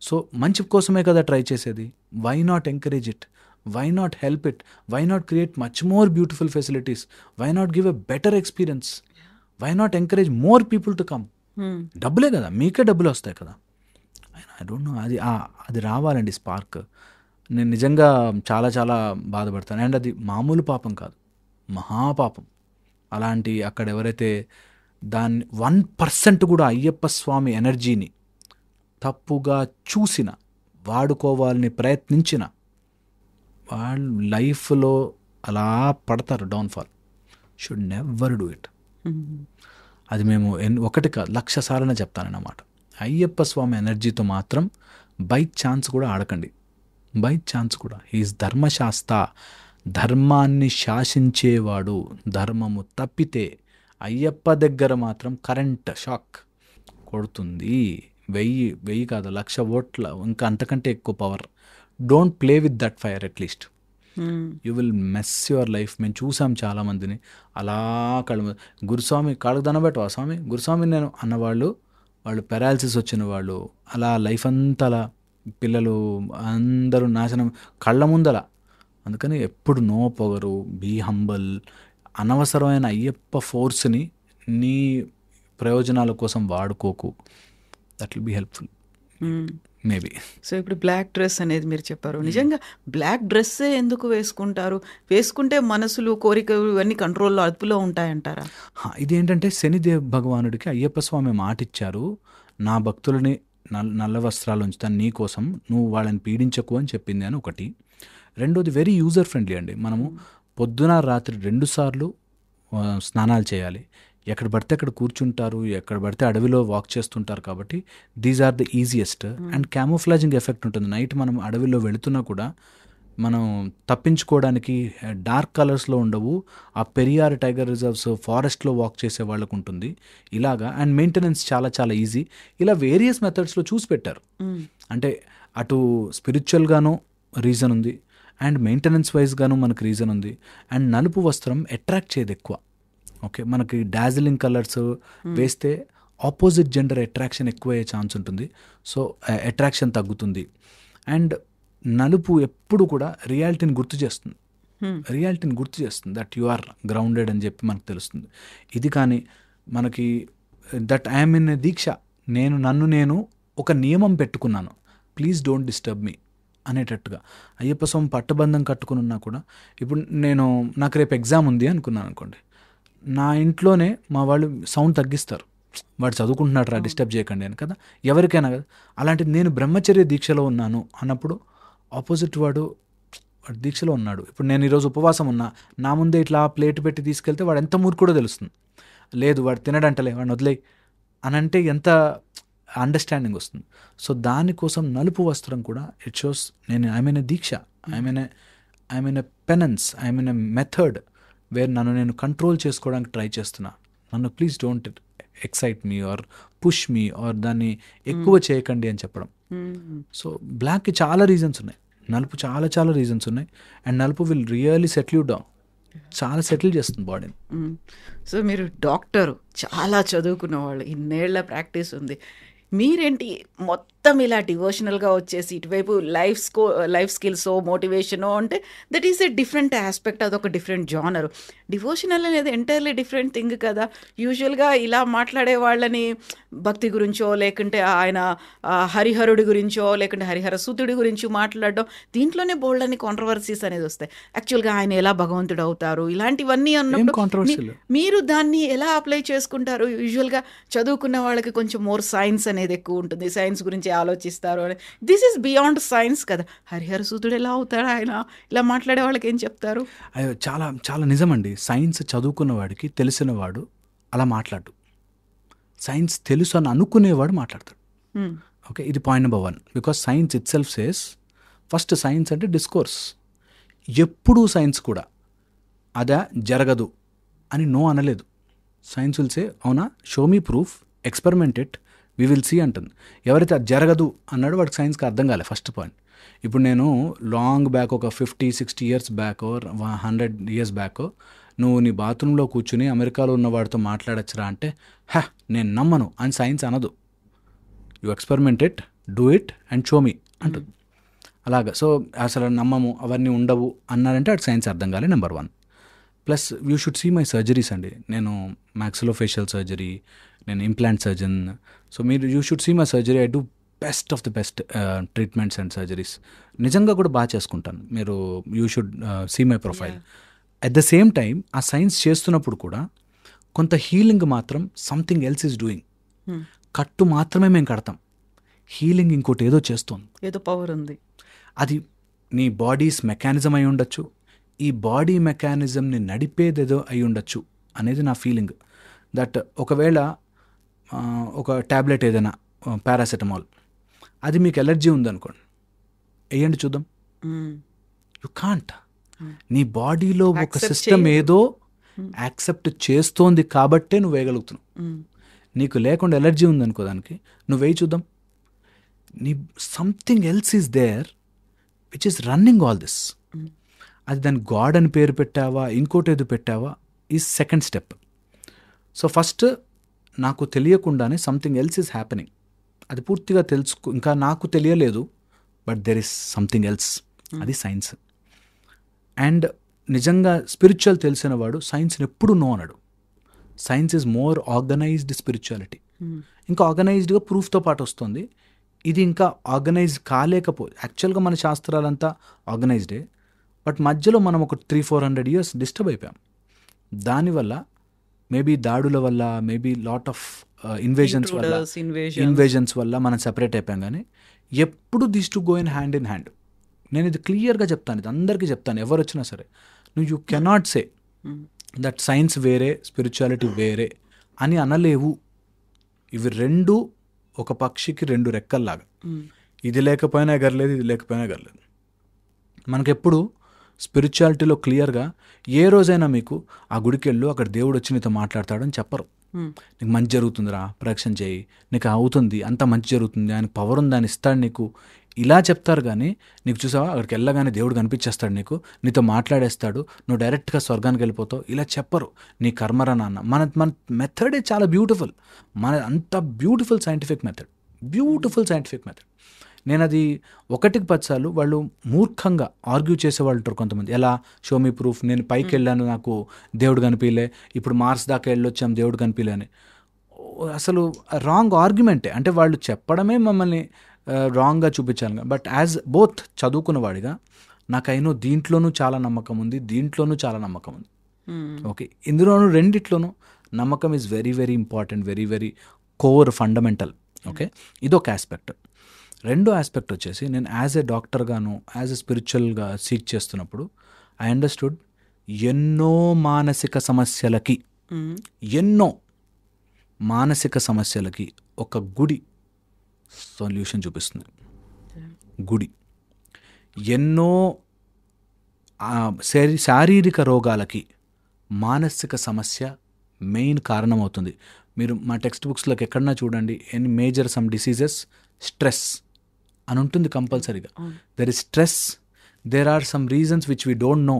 సో మంచి కోసమే కదా ట్రై చేసేది. Why not encourage it, why not help it, why not create much more beautiful facilities, why not give a better experience, why not encourage more people to come. డబ్బులే కదా, మీకే డబ్బులు వస్తాయి కదా. ఐ డోంట్ నో, అది రావాలండి spark. నేను నిజంగా చాలా చాలా బాధపడతాను. అండ్ అది మామూలు పాపం కాదు, మహాపాపం. అలాంటి అక్కడ ఎవరైతే దాన్ని 1% కూడా అయ్యప్ప స్వామి ఎనర్జీని తప్పుగా చూసిన, వాడుకోవాలని ప్రయత్నించిన వాళ్ళు లైఫ్లో అలా పడతారు, downfall. Should never do it. అది మేము ఒకటి కాదు 1,00,000 సార్లు చెప్తానన్నమాట. అయ్యప్ప స్వామి ఎనర్జీతో మాత్రం బై ఛాన్స్ కూడా ఆడకండి, బై ఛాన్స్ కూడా. హీఈస్ ధర్మశాస్త్ర, ధర్మాన్ని శాసించేవాడు ధర్మము తప్పితే అయ్యప్ప దగ్గర మాత్రం కరెంట్ షాక్ కొడుతుంది. 1000 కాదు 1,00,000 ఓట్ల ఇంకా అంతకంటే ఎక్కువ power. Don't play with that fire at least. You will mess your life. మేము చూసాం చాలామందిని అలా గురుస్వామి కాళ్ళకు దండం స్వామి గురుస్వామి నేను అన్నవాళ్ళు, వాళ్ళు పెరాలసిస్ వచ్చిన వాళ్ళు, అలా లైఫ్ అంతా అలా పిల్లలు అందరూ నాశనం కళ్ళ ముందల. అందుకని ఎప్పుడు నో పొగరు, బీ హంబల్. అనవసరమైన అయ్యప్ప ఫోర్స్ని నీ ప్రయోజనాల కోసం వాడుకోకు. That will be helpful maybe. So ఇప్పుడు బ్లాక్ డ్రెస్ అనేది మీరు చెప్పారు. నిజంగా బ్లాక్ డ్రెస్సే ఎందుకు వేసుకుంటారు? వేసుకుంటే మనసులు, కోరికలు ఇవన్నీ కంట్రోల్లో, అదుపులో ఉంటాయంటారా? ఇది ఏంటంటే శనిదేవ్ భగవానుడికి అయ్యప్ప స్వామి మాట ఇచ్చారు, నా భక్తులని నల్ల వస్త్రాలు ఉంచుతాను నీ కోసం, నువ్వు వాళ్ళని పీడించకు అని చెప్పింది అని ఒకటి. రెండోది వెరీ యూజర్ ఫ్రెండ్లీ అండి. మనము పొద్దున రాత్రి 2 సార్లు స్నానాలు చేయాలి. ఎక్కడ పడితే అక్కడ కూర్చుంటారు, ఎక్కడ పడితే అడవిలో వాక్ చేస్తుంటారు కాబట్టి these are the easiest. And camouflaging effect ఉంటుంది. నైట్ మనం అడవిలో వెళుతున్నా కూడా మనం తప్పించుకోవడానికి డార్క్ కలర్స్లో ఉండవు. ఆ పెరియార్ టైగర్ రిజర్వ్స్ ఫారెస్ట్లో వాక్ చేసే వాళ్ళకు ఉంటుంది ఇలాగా. అండ్ మెయింటెనెన్స్ చాలా చాలా ఈజీ. ఇలా వేరియస్ మెథడ్స్లో చూసి పెట్టారు. అంటే అటు స్పిరిచువల్గాను రీజన్ ఉంది, అండ్ మెయింటెనెన్స్ వైజ్గాను మనకు రీజన్ ఉంది. అండ్ నలుపు వస్త్రం అట్రాక్ట్ చేయదు ఎక్కువ. ఓకే, మనకి డాజిలింగ్ కలర్స్ వేస్తే ఆపోజిట్ జెండర్ అట్రాక్షన్ ఎక్కువ అయ్యే ఛాన్స్ ఉంటుంది. సో అట్రాక్షన్ తగ్గుతుంది. అండ్ నలుపు ఎప్పుడు కూడా రియాలిటీని గుర్తు చేస్తుంది. దట్ యు ఆర్ గ్రౌండెడ్ అని చెప్పి మనకు తెలుస్తుంది. ఇది కానీ మనకి దట్ ఐఎమ్ ఇన్ దీక్ష, నన్ను ఒక నియమం పెట్టుకున్నాను, ప్లీజ్ డోంట్ డిస్టర్బ్ మీ అనేటట్టుగా. అయ్యప్ప స్వామి పట్టబంధం కట్టుకుని ఉన్నా కూడా ఇప్పుడు నాకు రేపు ఎగ్జామ్ ఉంది అనుకున్నాను అనుకోండి, నా ఇంట్లోనే మా వాళ్ళు సౌండ్ తగ్గిస్తారు, వాడు చదువుకుంటున్నాడు రా డిస్టర్బ్ చేయకండి అని కదా, ఎవరికైనా కదా. అలాంటిది నేను బ్రహ్మచర్య దీక్షలో ఉన్నాను అన్నప్పుడు ఆపోజిట్ వాడు దీక్షలో ఉన్నాడు. ఇప్పుడు నేను ఈరోజు ఉపవాసం ఉన్నా, నా ముందే ఇట్లా ప్లేట్ పెట్టి తీసుకెళ్తే వాడు ఎంత మూర్ఖుడో తెలుస్తుంది. లేదు వాడు తినడంటలే, వాడిని వదిలేయి అని అంటే ఎంత అండర్స్టాండింగ్ వస్తుంది. సో దానికోసం నలుపు వస్త్రం కూడా it shows I'm deeksha, I'm penance, I'm method where నేను కంట్రోల్ చేసుకోవడానికి ట్రై చేస్తున్నా. నన్ను please don't excite me or push me or దాన్ని ఎక్కువ చేయకండి అని చెప్పడం. సో బ్లాక్కి చాలా రీజన్స్ ఉన్నాయి, నలుపు చాలా చాలా రీజన్స్ ఉన్నాయి. అండ్ నలుపు will really settle you down, చాలా సెటిల్ చేస్తుంది బాడీని. సో మీరు డాక్టరు, చాలా చదువుకున్న వాళ్ళు, ఇన్నేళ్ల ప్రాక్టీస్ ఉంది. మీరేంటి మొత్తం ఇలా డివోషనల్గా వచ్చేసి ఇటువైపు లైఫ్ స్కిల్సో మోటివేషనో అంటే that is a different aspect, అదొక డిఫరెంట్ జానరు. డివోషనల్ అనేది ఎంటైర్లీ డిఫరెంట్ థింగ్ కదా. యూజువల్గా ఇలా మాట్లాడే వాళ్ళని భక్తి గురించో, లేకుంటే ఆయన హరిహరుడి గురించో, లేకుంటే హరిహర సూతుడి గురించి మాట్లాడడం, దీంట్లోనే బోల్డ్ అని కాంట్రవర్సీస్ అనేది వస్తాయి. యాక్చువల్గా ఆయన ఎలా భగవంతుడు అవుతారు, ఇలాంటివన్నీ అన్నప్పుడు మీరు దాన్ని ఎలా అప్లై చేసుకుంటారు? యూజువల్గా చదువుకున్న వాళ్ళకి కొంచెం మోర్ సైన్స్ అనేది ఎక్కువ ఉంటుంది, సైన్స్ గురించి ఆలోచిస్తారు అని. దిస్ ఈస్ బియాండ్ సైన్స్ కదా. హరిహర సూతుడు ఎలా అవుతాడు, ఆయన ఇలా మాట్లాడే వాళ్ళకి ఏం చెప్తారు? అయ్యో చాలా చాలా నిజమండి. సైన్స్ చదువుకున్న వాడికి తెలిసినవాడు అలా మాట్లాడు, సైన్స్ తెలుసు అని అనుకునేవాడు మాట్లాడతాడు. ఓకే, ఇది point number 1. Because science it self says, first science అంటే డిస్కోర్స్. ఎప్పుడూ సైన్స్ కూడా అదా జరగదు అని నో అనలేదు. సైన్స్ విల్ సే అవునా, show me proof, experiment it, we will see అంటుంది. ఎవరైతే అది జరగదు అన్నాడో వాడికి సైన్స్కి అర్థం కాలే, ఫస్ట్ పాయింట్. ఇప్పుడు నేను లాంగ్ బ్యాక్ ఒక 50-60 ఇయర్స్ బ్యాక్ 100 ఇయర్స్ బ్యాక్ నువ్వు నీ బాత్రూంలో కూర్చుని అమెరికాలో ఉన్న వాడితో మాట్లాడచ్చురా అంటే నేను నమ్మను అని సైన్స్ అనదు. You experiment it, do it and show me అంటుంది. అలాగా. సో అసలు నమ్మము, అవన్నీ ఉండవు అన్నారంటే అటు సైన్స్ అర్థం కాలే, number 1. Plus you should see my surgeries అండి. నేను మ్యాక్సిలోఫేషియల్ సర్జరీ, నేను implant surgeon. So you should see my surgery. I do best of the best treatments and surgeries. నిజంగా కూడా బాగా చేసుకుంటాను. మీరు you should see my profile. At the same time ఆ science చేస్తున్నప్పుడు కూడా కొంత హీలింగ్ మాత్రం సంథింగ్ ఎల్స్ ఈజ్ డూయింగ్. కట్టు మాత్రమే మేము కడతాం, హీలింగ్ ఇంకోటి ఏదో చేస్తుంది, ఏదో పవర్ ఉంది. అది నీ బాడీస్ మెకానిజం అయి ఉండొచ్చు, ఈ బాడీ మెకానిజంని నడిపేదేదో అయి ఉండొచ్చు అనేది నా ఫీలింగ్. దట్ ఒకవేళ ఒక ట్యాబ్లెట్ ఏదైనా పారాసెటమాల్, అది మీకు ఎలర్జీ ఉందనుకోండి, వేయండి చూద్దాం. You can't. నీ బాడీలో ఒక Accept సిస్టమ్ చేయదు. ఏదో యాక్సెప్ట్ చేస్తోంది కాబట్టే నువ్వు వేయగలుగుతున్నావు. నీకు లేకుండా ఎలర్జీ ఉందనుకో దానికి, నువ్వు వేయి చూద్దాం. నీ something else is there which is running all this. అది దాని గాడ్ అని పేరు పెట్టావా, ఇంకోటి ఏదో పెట్టావా, ఈ సెకండ్ స్టెప్. సో ఫస్ట్ నాకు తెలియకుండానే సంథింగ్ ఎల్స్ ఈజ్ హ్యాపెనింగ్. అది పూర్తిగా తెలుసుకో, ఇంకా నాకు తెలియలేదు, but there is something else. అది సైన్స్. అండ్ నిజంగా స్పిరిచువల్ తెలిసిన వాడు సైన్స్ని ఎప్పుడు నో అనడు. Science is more organised spirituality. ఇంకా ఆర్గనైజ్డ్గా ప్రూఫ్తో పాటు వస్తుంది. ఇది ఇంకా ఆర్గనైజ్ యాక్చువల్గా మన శాస్త్రాలంతా ఆర్గనైజ్డే, బట్ మధ్యలో మనం ఒక 300-400 years డిస్టర్బ్ అయిపోయాం. దానివల్ల మేబీ దాడుల వల్ల, మేబీ లాట్ ఆఫ్ ఇన్వేజన్స్ వల్ల మనం సెపరేట్ అయిపోయాం. కానీ ఎప్పుడు this to go in hand. నేను ఇది క్లియర్గా చెప్తాను, ఇది అందరికీ చెప్తాను, ఎవరు వచ్చినా సరే. You cannot say that science వేరే, స్పిరిచువాలిటీ వేరే అని అనలేవు. ఇవి రెండు ఒక పక్షికి 2 రెక్కల్లాగా. ఇది లేకపోయినా ఎగరలేదు, ఇది లేకపోయినా ఎగరలేదు. మనకెప్పుడు స్పిరిచువాలిటీలో క్లియర్గా ఏ రోజైనా మీకు ఆ గుడికి వెళ్ళు, అక్కడ దేవుడు వచ్చి నీతో మాట్లాడతాడని చెప్పరు. నీకు మంచి జరుగుతుందిరా, ప్రదక్షిణ చేయి, నీకు అవుతుంది, అంత మంచి జరుగుతుంది, ఆయన పవర్ ఉంది, ఆయన ఇస్తాడు నీకు, ఇలా చెప్తారు. కానీ నీకు చూసావా అక్కడికి వెళ్ళగానే దేవుడు కనిపించేస్తాడు, నీతో మాట్లాడేస్తాడు, నువ్వు డైరెక్ట్గా స్వర్గానికి వెళ్ళిపోతావు, ఇలా చెప్పరు. నీ కర్మరా నాన్న. మన మెథడే చాలా బ్యూటిఫుల్. అంత బ్యూటిఫుల్ సైంటిఫిక్ మెథడ్. నేను అది 1-10 సార్లు వాళ్ళు మూర్ఖంగా ఆర్గ్యూ చేసేవాళ్ళు ఉంటారు కొంతమంది. ఎలా షోమీ ప్రూఫ్, నేను పైకి వెళ్ళాను నాకు దేవుడు కనిపించలే, ఇప్పుడు మార్స్ దాకా వెళ్ళొచ్చాం దేవుడు కనిపించలే అని. అసలు రాంగ్ ఆర్గ్యుమెంటే. అంటే వాళ్ళు చెప్పడమే మమ్మల్ని రాంగ్గా చూపించాలి. బట్ యాజ్ బోత్ చదువుకున్నవాడిగా నాకైనా దీంట్లోనూ చాలా నమ్మకం ఉంది, దీంట్లోనూ చాలా నమ్మకం ఉంది. ఓకే, ఇందులోనూ రెండిట్లోనూ నమ్మకం is very very important, very very core, fundamental. Okay, ఇదొక ఆస్పెక్ట్. రెండో ఆస్పెక్ట్ వచ్చేసి, నేను యాజ్ ఏ డాక్టర్గాను, యాజ్ ఎ స్పిరిచువల్గా సీక్ చేస్తున్నప్పుడు ఐ అండర్స్టూడ్ ఎన్నో మానసిక సమస్యలకి ఒక గుడి సొల్యూషన్ చూపిస్తుంది. గుడి ఎన్నో శారీరక రోగాలకి మానసిక సమస్య మెయిన్ కారణమవుతుంది. మీరు మా టెక్స్ట్ బుక్స్లోకి ఎక్కడన్నా చూడండి, any major some diseases, stress అని ఉంటుంది కంపల్సరీగా. There is stress, there are some reasons which we don't know.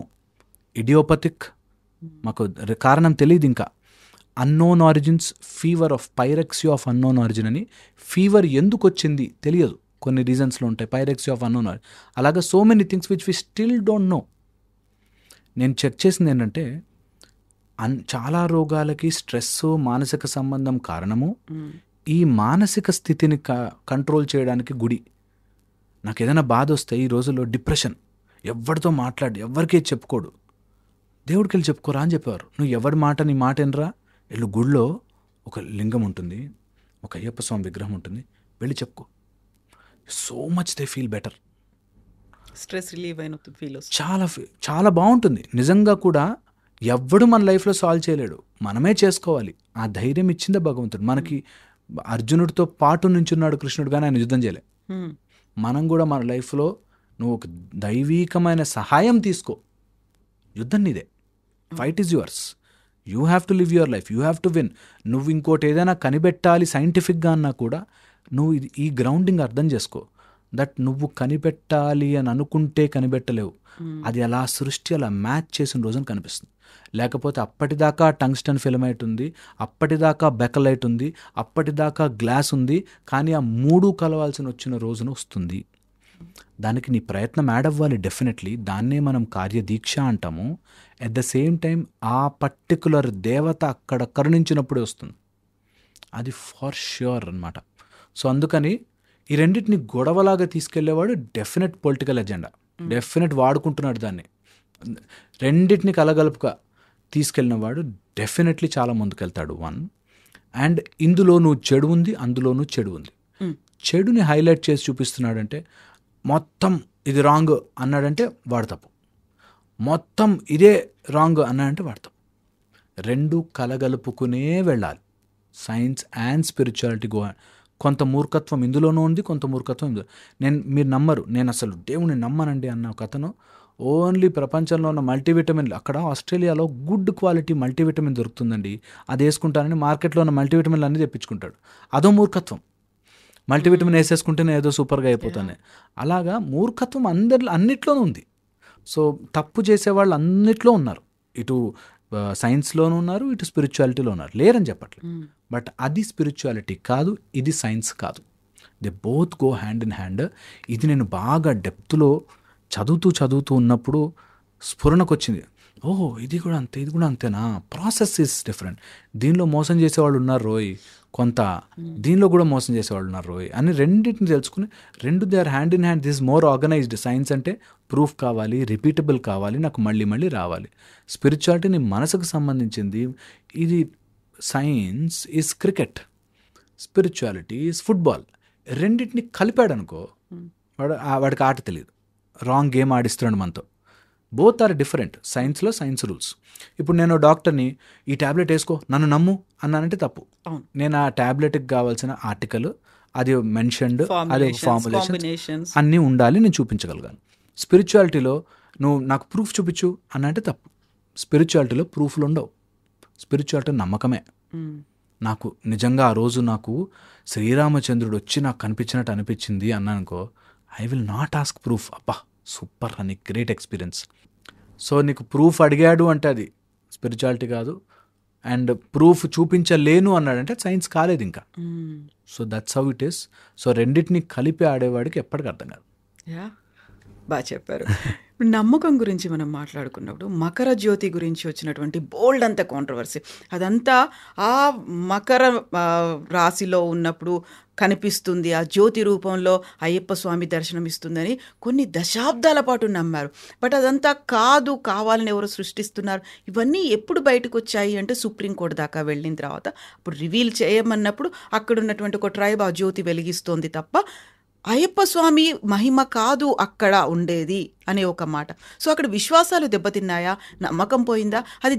Idiopathic, మాకు కారణం తెలియదు ఇంకా. Unknown origins, fever of pyrexia of unknown origin అని. ఫీవర్ ఎందుకు వచ్చింది తెలియదు, కొన్ని రీజన్స్లో ఉంటాయి. పైరెక్సియా ఆఫ్ అన్నోన్ ఆరిజిన్, అలాగా so many things which we still don't know. నేను చెక్ చేసింది ఏంటంటే, చాలా రోగాలకి స్ట్రెస్, మానసిక సంబంధం కారణము. ఈ మానసిక స్థితిని కంట్రోల్ చేయడానికి గుడి. నాకు ఏదైనా బాధ వస్తే ఈ రోజుల్లో డిప్రెషన్, ఎవరితో ఎవరికీ చెప్పుకోడు, దేవుడికి వెళ్ళి చెప్పుకోరా అని చెప్పేవారు. నువ్వు ఎవరి మాట, నీ మాట ఎనరా, వెళ్ళు, గుడిలో ఒక లింగం ఉంటుంది, ఒక అయ్యప్ప స్వామి విగ్రహం ఉంటుంది, వెళ్ళి చెప్పుకో. So much they feel better. Stress relieve అయిన ఫీల్ చాలా బాగుంటుంది. నిజంగా కూడా ఎవ్వడు మన లైఫ్లో సాల్వ్ చేయలేడు, మనమే చేసుకోవాలి. ఆ ధైర్యం ఇచ్చిందే భగవంతుడు మనకి. అర్జునుడితో పాటు నుంచున్నాడు కృష్ణుడు, కానీ ఆయన యుద్ధం చేయలే. మనం కూడా మన లైఫ్లో నువ్వు ఒక దైవీకమైన సహాయం తీసుకో, యుద్ధం నీదే, fight is yours, you have to live your life, you have to win. నువ్వు ఇంకోటి ఏదైనా కనిపెట్టాలి సైంటిఫిక్గా అన్నా కూడా నువ్వు ఈ గ్రౌండింగ్ అర్థం చేసుకో. దట్ నువ్వు కనిపెట్టాలి అని అనుకుంటే కనిపెట్టలేవు, అది అలా సృష్టి అలా మ్యాచ్ చేసిన రోజున కనిపిస్తుంది. లేకపోతే అప్పటిదాకా టంగ్స్టన్ ఫిలమైట్ ఉంది, అప్పటిదాకా బెకలైట్ ఉంది, అప్పటిదాకా గ్లాస్ ఉంది, కానీ ఆ 3 కలవాల్సిన వచ్చిన రోజున వస్తుంది. దానికి నీ ప్రయత్నం యాడ్ అవ్వాలి డెఫినెట్లీ. దాన్నే మనం కార్యదీక్ష అంటాము. ఎట్ ద సేమ్ టైం ఆ పర్టికులర్ దేవత అక్కడ కరుణించినప్పుడే వస్తుంది, అది ఫర్ ష్యూర్ అనమాట. సో అందుకని ఈ రెండింటిని గొడవలాగా తీసుకెళ్లేవాడు డెఫినెట్ పొలిటికల్ ఎజెండా, డెఫినెట్ వాడుకుంటున్నాడు దాన్ని. రెండింటిని కలగలుపుగా తీసుకెళ్ళిన వాడు డెఫినెట్లీ చాలా ముందుకెళ్తాడు. 1 అండ్ ఇందులోనూ చెడు ఉంది, అందులోనూ చెడు ఉంది. చెడుని హైలైట్ చేసి చూపిస్తున్నాడంటే, మొత్తం ఇది రాంగ్ అన్నాడంటే వాడు తప్పు, మొత్తం ఇదే రాంగ్ అన్నాడంటే వాడు తప్పు. 2 కలగలుపుకునే వెళ్ళాలి. సైన్స్ అండ్ స్పిరిచువాలిటీ కొంత మూర్ఖత్వం ఇందులోనూ ఉంది, కొంత మూర్ఖత్వం ఇందులో. మీరు నమ్మరు, నేను అసలు దేవుని నమ్మనండి అన్న ఒక అతను ఓన్లీ ప్రపంచంలో ఉన్న మల్టీవిటమిన్లు, అక్కడ ఆస్ట్రేలియాలో గుడ్ క్వాలిటీ మల్టీవిటమిన్ దొరుకుతుందండి, అది వేసుకుంటానని మార్కెట్లో ఉన్న మల్టీవిటమిన్లు అన్నీ తెప్పించుకుంటాడు. అదో మూర్ఖత్వం. మల్టీవిటమిన్ వేసేసుకుంటేనే ఏదో సూపర్గా అయిపోతానే. అలాగా మూర్ఖత్వం అన్నిట్లోనూ ఉంది. సో తప్పు చేసేవాళ్ళు అన్నిట్లో ఉన్నారు. ఇటు సైన్స్లోనూ ఉన్నారు, ఇటు స్పిరిచువాలిటీలో ఉన్నారు, లేరని చెప్పట్లేదు. బట్ అది స్పిరిచువాలిటీ కాదు, ఇది సైన్స్ కాదు. They both go hand in hand. ఇది నేను బాగా డెప్త్లో చదువుతూ ఉన్నప్పుడు స్ఫురణకు వచ్చింది. ఓహో, ఇది కూడా అంతేనా. Process is different. దీనిలో మోసం చేసేవాళ్ళు ఉన్నారు రోయ్ కొంత, దీనిలో కూడా మోసం చేసేవాళ్ళు ఉన్నారు రోయ్ అని రెండింటిని తెలుసుకుని, they are hand in hand. This more organised. Science అంటే ప్రూఫ్ కావాలి, రిపీటబుల్ కావాలి, నాకు మళ్ళీ రావాలి. స్పిరిచువాలిటీ నీ మనసుకు సంబంధించింది. ఇది science is cricket, spirituality is football. రెండింటిని కలిపాడనుకో వాడికి ఆట తెలియదు, రాంగ్ గేమ్ ఆడిస్తున్నాడు మనతో. Both are different. సైన్స్లో సైన్స్ రూల్స్. ఇప్పుడు నేను డాక్టర్ని, ఈ ట్యాబ్లెట్ వేసుకో నన్ను నమ్ము అన్నానంటే తప్పు. నేను ఆ ట్యాబ్లెట్కి కావాల్సిన ఆర్టికల్, అది మెన్షన్డ్, అదే ఫార్ములేషన్స్ అన్నీ ఉండాలి, నేను చూపించగలిగాను. స్పిరిచువాలిటీలో నువ్వు నాకు ప్రూఫ్ చూపించు అన్నంటే తప్పు. స్పిరిచువాలిటీలో ప్రూఫ్లు ఉండవు. స్పిరిచువాలిటీ నమ్మకమే. నాకు నిజంగా ఆ రోజు నాకు శ్రీరామచంద్రుడు వచ్చి నాకు కనిపించినట్టు అనిపించింది అన్నానుకో, I will not ask proof. అబ్బా సూపర్ అని, గ్రేట్ ఎక్స్పీరియన్స్. సో నీకు ప్రూఫ్ అడిగాడు అంటే అది స్పిరిచువాలిటీ కాదు, అండ్ ప్రూఫ్ చూపించలేను అన్నాడంటే సైన్స్ కాలేదు ఇంకా. So that's how it is. So రెండింటిని కలిపి ఆడేవాడికి ఎప్పటికీ అర్థం కాదు. బాగా చెప్పారు. ఇప్పుడు నమ్మకం గురించి మనం మాట్లాడుకున్నప్పుడు మకర జ్యోతి గురించి వచ్చినటువంటి బోల్డ్ అంత కాంట్రవర్సీ, అదంతా ఆ మకర రాశిలో ఉన్నప్పుడు కనిపిస్తుంది, ఆ జ్యోతి రూపంలో అయ్యప్ప స్వామి దర్శనం ఇస్తుందని కొన్ని దశాబ్దాల పాటు నమ్మారు. బట్ అదంతా కాదు, కావాలని ఎవరు సృష్టిస్తున్నారు. ఇవన్నీ ఎప్పుడు బయటకు వచ్చాయి అంటే సుప్రీంకోర్టు దాకా వెళ్ళిన తర్వాత అప్పుడు రివీల్ చేయమన్నప్పుడు అక్కడ ఉన్నటువంటి ఒక ట్రైబ్ ఆ జ్యోతి వెలిగిస్తోంది తప్ప అయ్యప్ప స్వామి మహిమ కాదు అక్కడ ఉండేది అనే ఒక మాట. సో అక్కడ విశ్వాసాలు దెబ్బతిన్నాయా, నమ్మకం పోయిందా? అది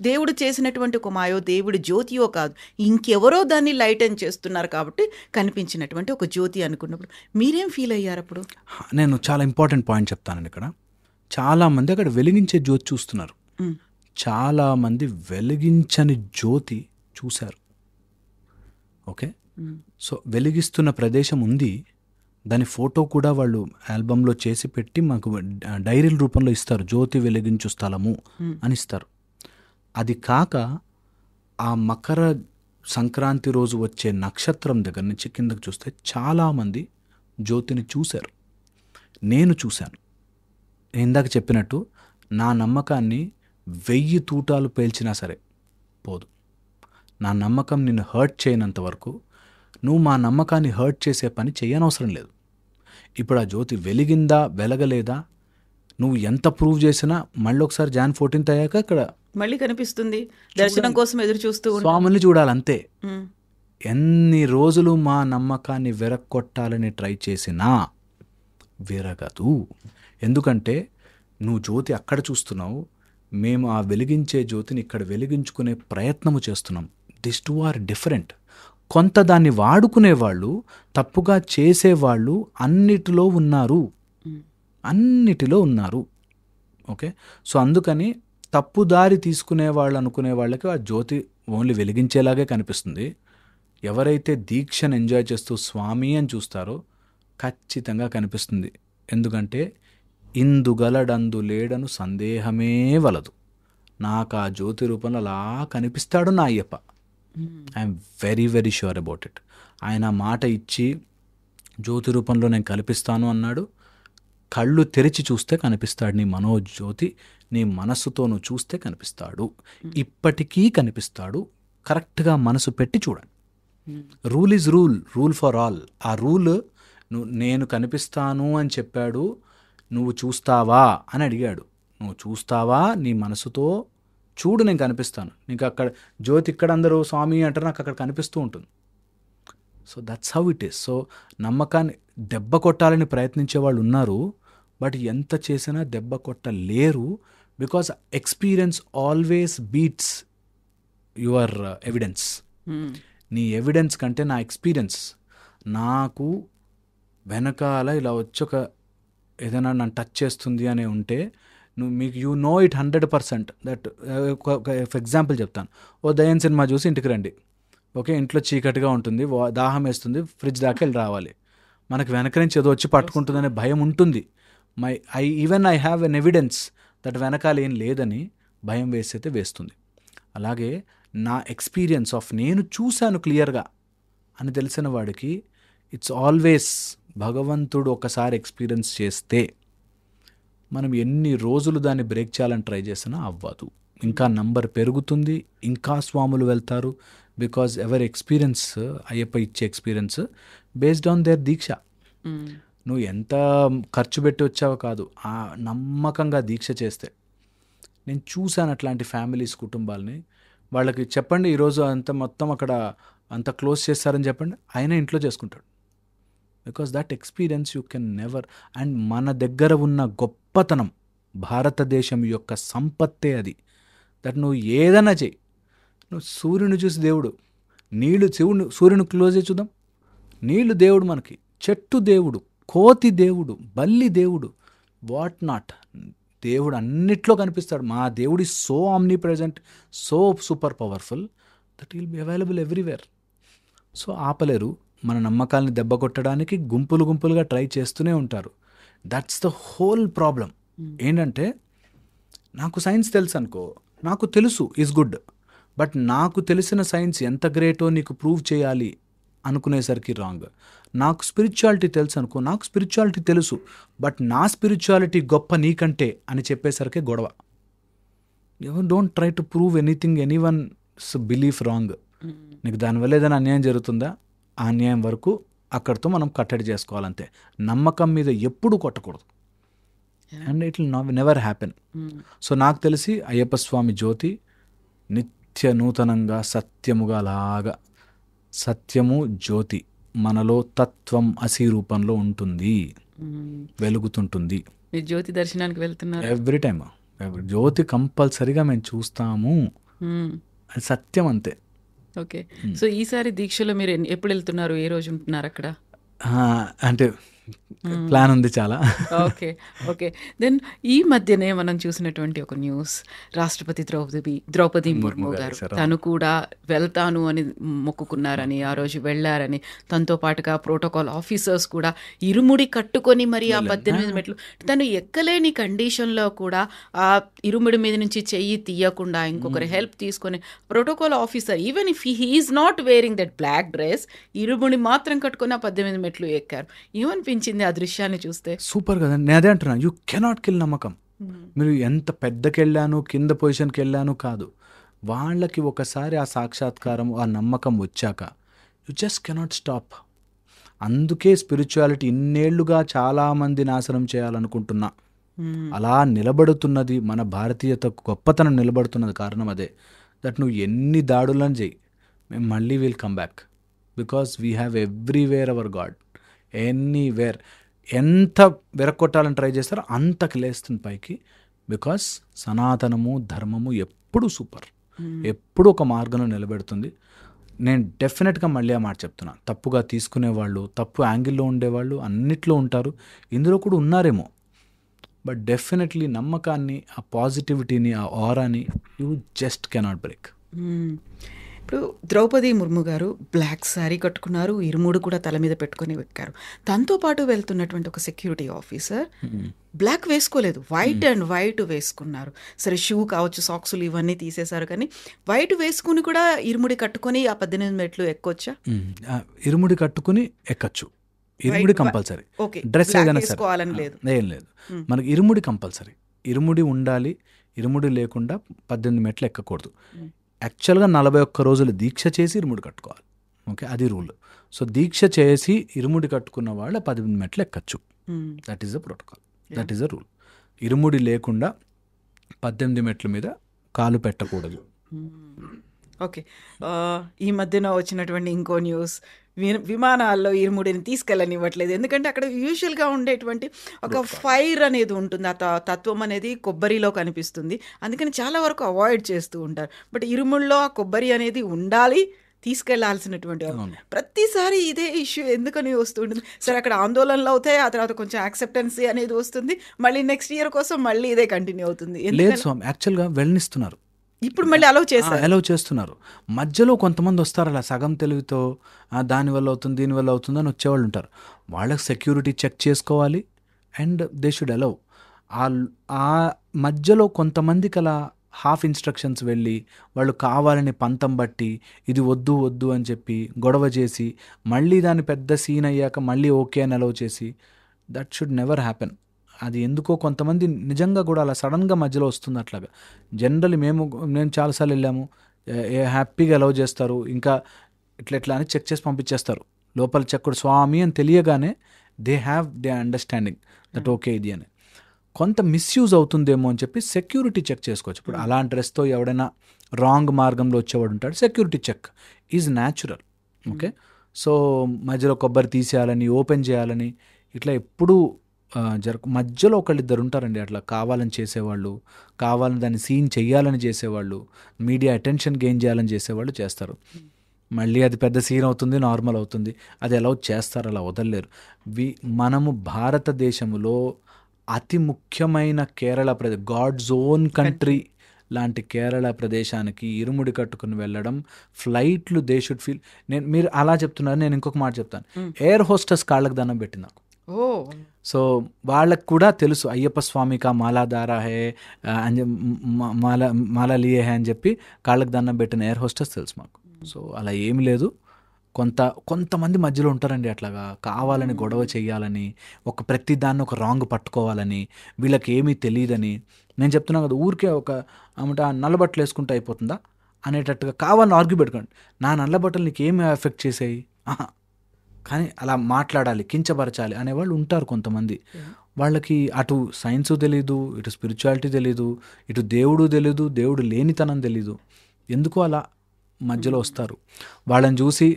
దేవుడు చేసినటువంటి ఒక మాయో, దేవుడి జ్యోతియో కాదు, ఇంకెవరో దాన్ని లైటన్ చేస్తున్నారు కాబట్టి కనిపించినటువంటి ఒక జ్యోతి అనుకున్నప్పుడు మీరేం ఫీల్ అయ్యారు అప్పుడు? నేను చాలా ఇంపార్టెంట్ పాయింట్ చెప్తానండి. ఇక్కడ చాలామంది అక్కడ వెలిగించే జ్యోతి చూస్తున్నారు, చాలామంది వెలిగించని జ్యోతి చూశారు. ఓకే, సో వెలిగిస్తున్న ప్రదేశం ఉంది, దాని ఫోటో కూడా వాళ్ళు ఆల్బంలో చేసి పెట్టి మాకు డైరీల రూపంలో ఇస్తారు, జ్యోతి వెలిగించు స్థలము అని ఇస్తారు. అది కాక ఆ మకర సంక్రాంతి రోజు వచ్చే నక్షత్రం దగ్గర నుంచి కిందకు చూస్తే చాలామంది జ్యోతిని చూశారు. నేను చూశాను. ఇందాక చెప్పినట్టు నా నమ్మకాన్ని 1000 తూటాలు పేల్చినా సరే పోదు. నా నమ్మకం నిన్ను హర్ట్ చేయనంత వరకు నువ్వు మా నమ్మకాన్ని హర్ట్ చేసే పని చేయనవసరం లేదు. ఇప్పుడు ఆ జ్యోతి వెలిగిందా వెలగలేదా నువ్వు ఎంత ప్రూవ్ చేసినా మళ్ళీ ఒకసారి Jan 14th అయ్యాక ఇక్కడ మళ్ళీ కనిపిస్తుంది. దర్శనం కోసం ఎదురు చూస్తూ స్వాముల్ని చూడాలంతే. ఎన్ని రోజులు మా నమ్మకాన్ని విరగొట్టాలని ట్రై చేసినా విరగదు. ఎందుకంటే నువ్వు జ్యోతి అక్కడ చూస్తున్నావు, మేము ఆ వెలిగించే జ్యోతిని ఇక్కడ వెలిగించుకునే ప్రయత్నము చేస్తున్నాం. This two are different. కొంత దాన్ని వాడుకునేవాళ్ళు, తప్పుగా చేసేవాళ్ళు అన్నిటిలో ఉన్నారు. ఓకే, సో అందుకని తప్పుదారి తీసుకునే వాళ్ళు అనుకునే వాళ్ళకి ఆ జ్యోతి ఓన్లీ వెలిగించేలాగే కనిపిస్తుంది. ఎవరైతే దీక్షను ఎంజాయ్ చేస్తూ స్వామి అని చూస్తారో ఖచ్చితంగా కనిపిస్తుంది. ఎందుకంటే ఇందుగలడందు లేడను సందేహమే వలదు. నాకు ఆ జ్యోతి రూపంలో అలా కనిపిస్తాడు నా Ayyappa. I'm very very sure about it. ఆయన మాట ఇచ్చి జ్యోతి రూపంలో నేను కనిపిస్తాను అన్నాడు. కళ్ళు తెరిచి చూస్తే కనిపిస్తాడు నీ మనోజ్యోతి, నీ మనస్సుతో నువ్వు చూస్తే కనిపిస్తాడు, ఇప్పటికీ కనిపిస్తాడు. కరెక్ట్గా మనసు పెట్టి చూడండి. Rule is rule for all. ఆ రూల్ నేను కనిపిస్తాను అని చెప్పాడు, నువ్వు చూస్తావా అని అడిగాడు. నువ్వు చూస్తావా, నీ మనసుతో చూడు, నేను కనిపిస్తాను నీకు. అక్కడ జ్యోతి ఇక్కడ అందరూ స్వామి అంటారు, నాకు అక్కడ కనిపిస్తూ ఉంటుంది. So that's how it is. So నమ్మకాన్ని దెబ్బ కొట్టాలని ప్రయత్నించే వాళ్ళు ఉన్నారు, బట్ ఎంత చేసినా దెబ్బ కొట్టలేరు. Because experience always beats your evidence. నీ ఎవిడెన్స్ కంటే నా ఎక్స్పీరియన్స్. నాకు వెనకాల ఇలా వచ్చి ఒక ఏదైనా నన్ను టచ్ చేస్తుంది అని ఉంటే నువ్వు మీకు you know it 100% that. For example చెప్తాను, ఓ దయ్యం సినిమా చూసి ఇంటికి రండి, ఓకే, ఇంట్లో చీకటిగా ఉంటుంది, దాహం వేస్తుంది, ఫ్రిడ్జ్ దాకా వెళ్ళి రావాలి, మనకు వెనక నుంచి ఏదో వచ్చి పట్టుకుంటుందనే భయం ఉంటుంది. I have an evidence that వెనకాల ఏం లేదని భయం వేసైతే వేస్తుంది. అలాగే నా ఎక్స్పీరియన్స్ ఆఫ్ నేను చూశాను క్లియర్గా అని తెలిసిన వాడికి ఇట్స్ ఆల్వేస్ భగవంతుడు ఒకసారి ఎక్స్పీరియన్స్ చేస్తే మనం ఎన్ని రోజులు దాన్ని బ్రేక్ చేయాలని ట్రై చేసినా అవ్వదు. ఇంకా నంబర్ పెరుగుతుంది, ఇంకా స్వాములు వెళ్తారు. బికాజ్ ఎవరి ఎక్స్పీరియన్స్, అయ్యప్ప ఇచ్చే ఎక్స్పీరియన్స్ బేస్డ్ ఆన్ దేర్ దీక్ష. నువ్వు ఎంత ఖర్చు పెట్టి వచ్చావో కాదు, ఆ నమ్మకంగా దీక్ష చేస్తే. నేను చూశాను అట్లాంటి ఫ్యామిలీస్, కుటుంబాలని. వాళ్ళకి చెప్పండి ఈరోజు అంత మొత్తం అక్కడ అంత క్లోజ్ చేస్తారని చెప్పండి, ఆయన ఇంట్లో చేసుకుంటాడు. Because that experience you can never. And మన దగ్గర ఉన్న గొప్పతనం, భారతదేశం యొక్క సంపత్తే అది. దట్ నువ్వు ఏదైనా చెయ్యి, నువ్వు సూర్యుని చూసి దేవుడు, నీళ్లు సూర్యుని క్లోజ్ చేసి చూద్దాం, నీళ్లు దేవుడు మనకి, చెట్టు దేవుడు, కోతి దేవుడు, బల్లి దేవుడు, వాట్ నాట్, దేవుడు అన్నిట్లో కనిపిస్తాడు. మా దేవుడు is so omni present, so super powerful that will be available everywhere. So ఆపలేరు. మన నమ్మకాలని దెబ్బ కొట్టడానికి గుంపులుగా ట్రై చేస్తూనే ఉంటారు. That's the whole problem. ఏంటంటే నాకు సైన్స్ తెలుసు అనుకో, నాకు తెలుసు ఈజ్ గుడ్, బట్ నాకు తెలిసిన సైన్స్ ఎంత గ్రేటో నీకు ప్రూవ్ చేయాలి అనుకునేసరికి రాంగ్. నాకు స్పిరిచువాలిటీ తెలుసు అనుకో, నాకు స్పిరిచువాలిటీ తెలుసు, బట్ నా స్పిరిచువాలిటీ గొప్ప నీకంటే అని చెప్పేసరికి గొడవ. Don't try to prove anything, any once belief wrong. నీకు దానివల్ల ఏదైనా అన్యాయం జరుగుతుందా, ఆ అన్యాయం వరకు అక్కడితో మనం కట్టడి చేసుకోవాలంతే. నమ్మకం మీద ఎప్పుడు కొట్టకూడదు. And it will never happen. So నాకు తెలిసి అయ్యప్ప స్వామి జ్యోతి నిత్య నూతనంగా సత్యముగా అలాగా, సత్యము జ్యోతి మనలో తత్వం అసి రూపంలో ఉంటుంది, వెలుగుతుంటుంది. జ్యోతి దర్శనానికి వెళ్తున్నారు ఎవ్రీ టైమ్. జ్యోతి కంపల్సరీగా మేము చూస్తాము, అది సత్యం అంతే. ఓకే. సో ఈసారి దీక్షలో మీరు ఎప్పుడు వెళ్తున్నారు, ఏ రోజు ఉంటున్నారు అక్కడ? అంటే ప్లాన్ ఉంది చాలా. ఓకే. దెన్ ఈ మధ్యనే మనం చూసినటువంటి ఒక న్యూస్, రాష్ట్రపతి ద్రౌపది ముర్ము గారు తను కూడా వెళ్తాను అని మొక్కుకున్నారని, ఆ రోజు వెళ్ళారని, తనతో పాటుగా ప్రోటోకాల్ ఆఫీసర్స్ కూడా ఇరుముడి కట్టుకొని మరి ఆ 18 మెట్లు తను ఎక్కలేని కండిషన్లో కూడా ఆ ఇరుముడి మీద నుంచి చెయ్యి తీయకుండా ఇంకొకరి హెల్ప్ తీసుకొని protocol officer, even if he is not wearing that black dress, ఇరుముడి మాత్రం కట్టుకొని ఆ 18 మెట్లు ఎక్కారు. ఏమనిపించింది ఆ దృశ్యాన్ని చూస్తే? సూపర్ కదా. నేను అదే అంటున్నాను, యూ కెనాట్ కిల్ నమ్మకం. మీరు ఎంత పెద్దకి వెళ్ళాను, కింద పొజిషన్కి వెళ్ళాను కాదు, వాళ్ళకి ఒకసారి ఆ సాక్షాత్కారం, ఆ నమ్మకం వచ్చాక యు జస్ట్ కెనాట్ స్టాప్. అందుకే స్పిరిచువాలిటీ ఇన్నేళ్లుగా చాలామంది నాశనం చేయాలనుకుంటున్నా అలా నిలబడుతున్నది. మన భారతీయత గొప్పతనం నిలబడుతున్నది కారణం అదే. దట్ నువ్వు ఎన్ని దాడులను చేయి, మేము మళ్ళీ will come back, because we have everywhere hour God, anywhere. ఎంత వెరక్కొట్టాలని ట్రై చేస్తారో అంతకు లేస్తుంది పైకి. బికాస్ సనాతనము ధర్మము ఎప్పుడు సూపర్, ఎప్పుడు ఒక మార్గంలో నిలబెడుతుంది. నేను డెఫినెట్గా మళ్ళీ ఆ మాట చెప్తున్నా, తప్పుగా తీసుకునేవాళ్ళు, తప్పు యాంగిల్లో ఉండేవాళ్ళు అన్నిట్లో ఉంటారు, ఇందులో కూడా ఉన్నారేమో. బట్ డెఫినెట్లీ నమ్మకాన్ని, ఆ పాజిటివిటీని, ఆ ఆరాని యూ జస్ట్ కెనాట్ బ్రేక్. ఇప్పుడు ద్రౌపది ముర్ము గారు బ్లాక్ శారీ కట్టుకున్నారు, ఇరుముడు కూడా తల మీద పెట్టుకొని ఎక్కారు. తనతో పాటు వెళ్తున్నటువంటి ఒక సెక్యూరిటీ ఆఫీసర్ బ్లాక్ వేసుకోలేదు, వైట్ అండ్ వైట్ వేసుకున్నారు. సరే షూ కావచ్చు, సాక్సులు ఇవన్నీ తీసేశారు, కానీ వైట్ వేసుకుని కూడా ఇరుముడి కట్టుకొని ఆ 18 మెట్లు ఎక్కొచ్చా? ఇరుముడి కట్టుకుని ఎక్కచ్చు, ఇరుముడి కంపల్సరీ. డ్రెస్ ఏదైనా సరే లేదు, ఏం లేదు, మనకి ఇరుముడి కంపల్సరీ. ఇరుముడి ఉండాలి, ఇరుముడి లేకుండా 18 మెట్లు ఎక్కకూడదు. యాక్చువల్గా 41 రోజులు దీక్ష చేసి ఇరుముడి కట్టుకోవాలి, ఓకే, అది రూల్. సో దీక్ష చేసి ఇరుముడి కట్టుకున్న వాళ్ళు 18 మెట్లు ఎక్కచ్చు. That is the protocol, that is the rule. ఇరుముడి లేకుండా 18 మెట్ల మీద కాలు పెట్టకూడదు. ఓకే. ఈ మధ్యన వచ్చినటువంటి ఇంకో న్యూస్, విమానాల్లో ఇరుముడిని తీసుకెళ్ళనివ్వట్లేదు. ఎందుకంటే అక్కడ యూజువల్గా ఉండేటువంటి ఒక ఫైర్ అనేది ఉంటుంది, ఆ తత్వం అనేది కొబ్బరిలో కనిపిస్తుంది, అందుకని చాలా వరకు అవాయిడ్ చేస్తూ ఉంటారు. బట్ ఇరుముడిలో ఆ కొబ్బరి అనేది ఉండాలి, తీసుకెళ్లాల్సినటువంటి అవును. ప్రతిసారి ఇదే ఇష్యూ ఎందుకని వస్తుంటుంది? సరే అక్కడ ఆందోళనలు అవుతాయి, ఆ తర్వాత కొంచెం యాక్సెప్టెన్సీ అనేది వస్తుంది, మళ్ళీ నెక్స్ట్ ఇయర్ కోసం మళ్ళీ ఇదే కంటిన్యూ అవుతుంది. లేదు ఎందుకని స్వామి, యాక్చువల్గా వెళ్ళనిస్తున్నారు, ఇప్పుడు మళ్ళీ అలౌ చేశారు? అలౌ చేస్తున్నారు. మధ్యలో కొంతమంది వస్తారు అలా సగం తెలివితో దానివల్ల అవుతుంది దీనివల్ల అవుతుంది అని వచ్చేవాళ్ళు ఉంటారు. వాళ్ళకి సెక్యూరిటీ చెక్ చేసుకోవాలి అండ్ దే షుడ్ అలౌ. ఆ మధ్యలో కొంతమందికి అలా హాఫ్ ఇన్స్ట్రక్షన్స్ వెళ్ళి వాళ్ళు కావాలని పంతం బట్టి ఇది వద్దు వద్దు అని చెప్పి గొడవ చేసి మళ్ళీ దాన్ని పెద్ద సీన్ అయ్యాక మళ్ళీ ఓకే అని అలౌ చేసి, దట్ షుడ్ నెవర్ హ్యాపెన్. అది ఎందుకో కొంతమంది నిజంగా కూడా అలా సడన్గా మధ్యలో వస్తుంది అట్లాగా. జనరల్లీ నేను చాలాసార్లు వెళ్ళాము, హ్యాపీగా అలౌ చేస్తారు, ఇంకా ఇట్లా అని చెక్ చేసి పంపించేస్తారు. లోపల చెక్కుడు స్వామి అని తెలియగానే దే అండర్స్టాండింగ్ దట్ ఓకే ఇది అని. కొంత మిస్యూజ్ అవుతుందేమో అని చెప్పి సెక్యూరిటీ చెక్ చేసుకోవచ్చు. ఇప్పుడు అలాంటి డ్రెస్తో ఎవడైనా రాంగ్ మార్గంలో వచ్చేవాడు ఉంటాడు, security check is natural. Okay, so మధ్యలో కొబ్బరి తీసేయాలని ఓపెన్ చేయాలని ఇట్లా ఎప్పుడూ మధ్యలో ఒకళ్ళిద్దరు ఉంటారండి అట్లా కావాలని చేసేవాళ్ళు, కావాలని దాన్ని సీన్ చెయ్యాలని చేసేవాళ్ళు, మీడియా అటెన్షన్ గెయిన్ చేయాలని చేసేవాళ్ళు చేస్తారు. మళ్ళీ అది పెద్ద సీన్ అవుతుంది, నార్మల్ అవుతుంది. అది ఎలా చేస్తారు, అలా వదలలేరు. మనము భారతదేశంలో అతి ముఖ్యమైన Kerala Pradesh, God's own country లాంటి కేరళ ప్రదేశానికి ఇరుముడి కట్టుకుని వెళ్ళడం, ఫ్లైట్లు దే షుడ్ ఫీల్. మీరు అలా చెప్తున్నారు, నేను ఇంకొక మాట చెప్తాను. ఎయిర్ హోస్టెస్ కాళ్ళకు దండం పెట్టింది నాకు. సో వాళ్ళకు కూడా తెలుసు అయ్యప్ప స్వామికి మాలాదారా హే అని మాలా లియే హే అని చెప్పి కాళ్ళకు దండం పెట్టిన ఎయిర్ హోస్టెస్ తెలుసు మాకు. సో అలా ఏమి లేదు. కొంతమంది మధ్యలో ఉంటారండి అట్లాగా కావాలని గొడవ చేయాలని, ప్రతి దాన్ని ఒక రాంగ్ పట్టుకోవాలని, వీళ్ళకి ఏమీ తెలియదని. నేను చెప్తున్నాను కదా, ఊరికే ఆ నల్ల బట్టలు వేసుకుంటే అయిపోతుందా అనేటట్టుగా కావాలని ఆర్గ్యూ పెట్టుకోండి. నా నల్ల బట్టలు నీకు ఏమి ఎఫెక్ట్ చేసాయి, కానీ అలా మాట్లాడాలి, కించపరచాలి అనేవాళ్ళు ఉంటారు కొంతమంది. వాళ్ళకి అటు సైన్స్ తెలీదు, ఇటు స్పిరిచువాలిటీ తెలీదు, ఇటు దేవుడు తెలీదు, దేవుడు లేనితనం తెలీదు. ఎందుకు అలా మధ్యలో వస్తారు. వాళ్ళని చూసి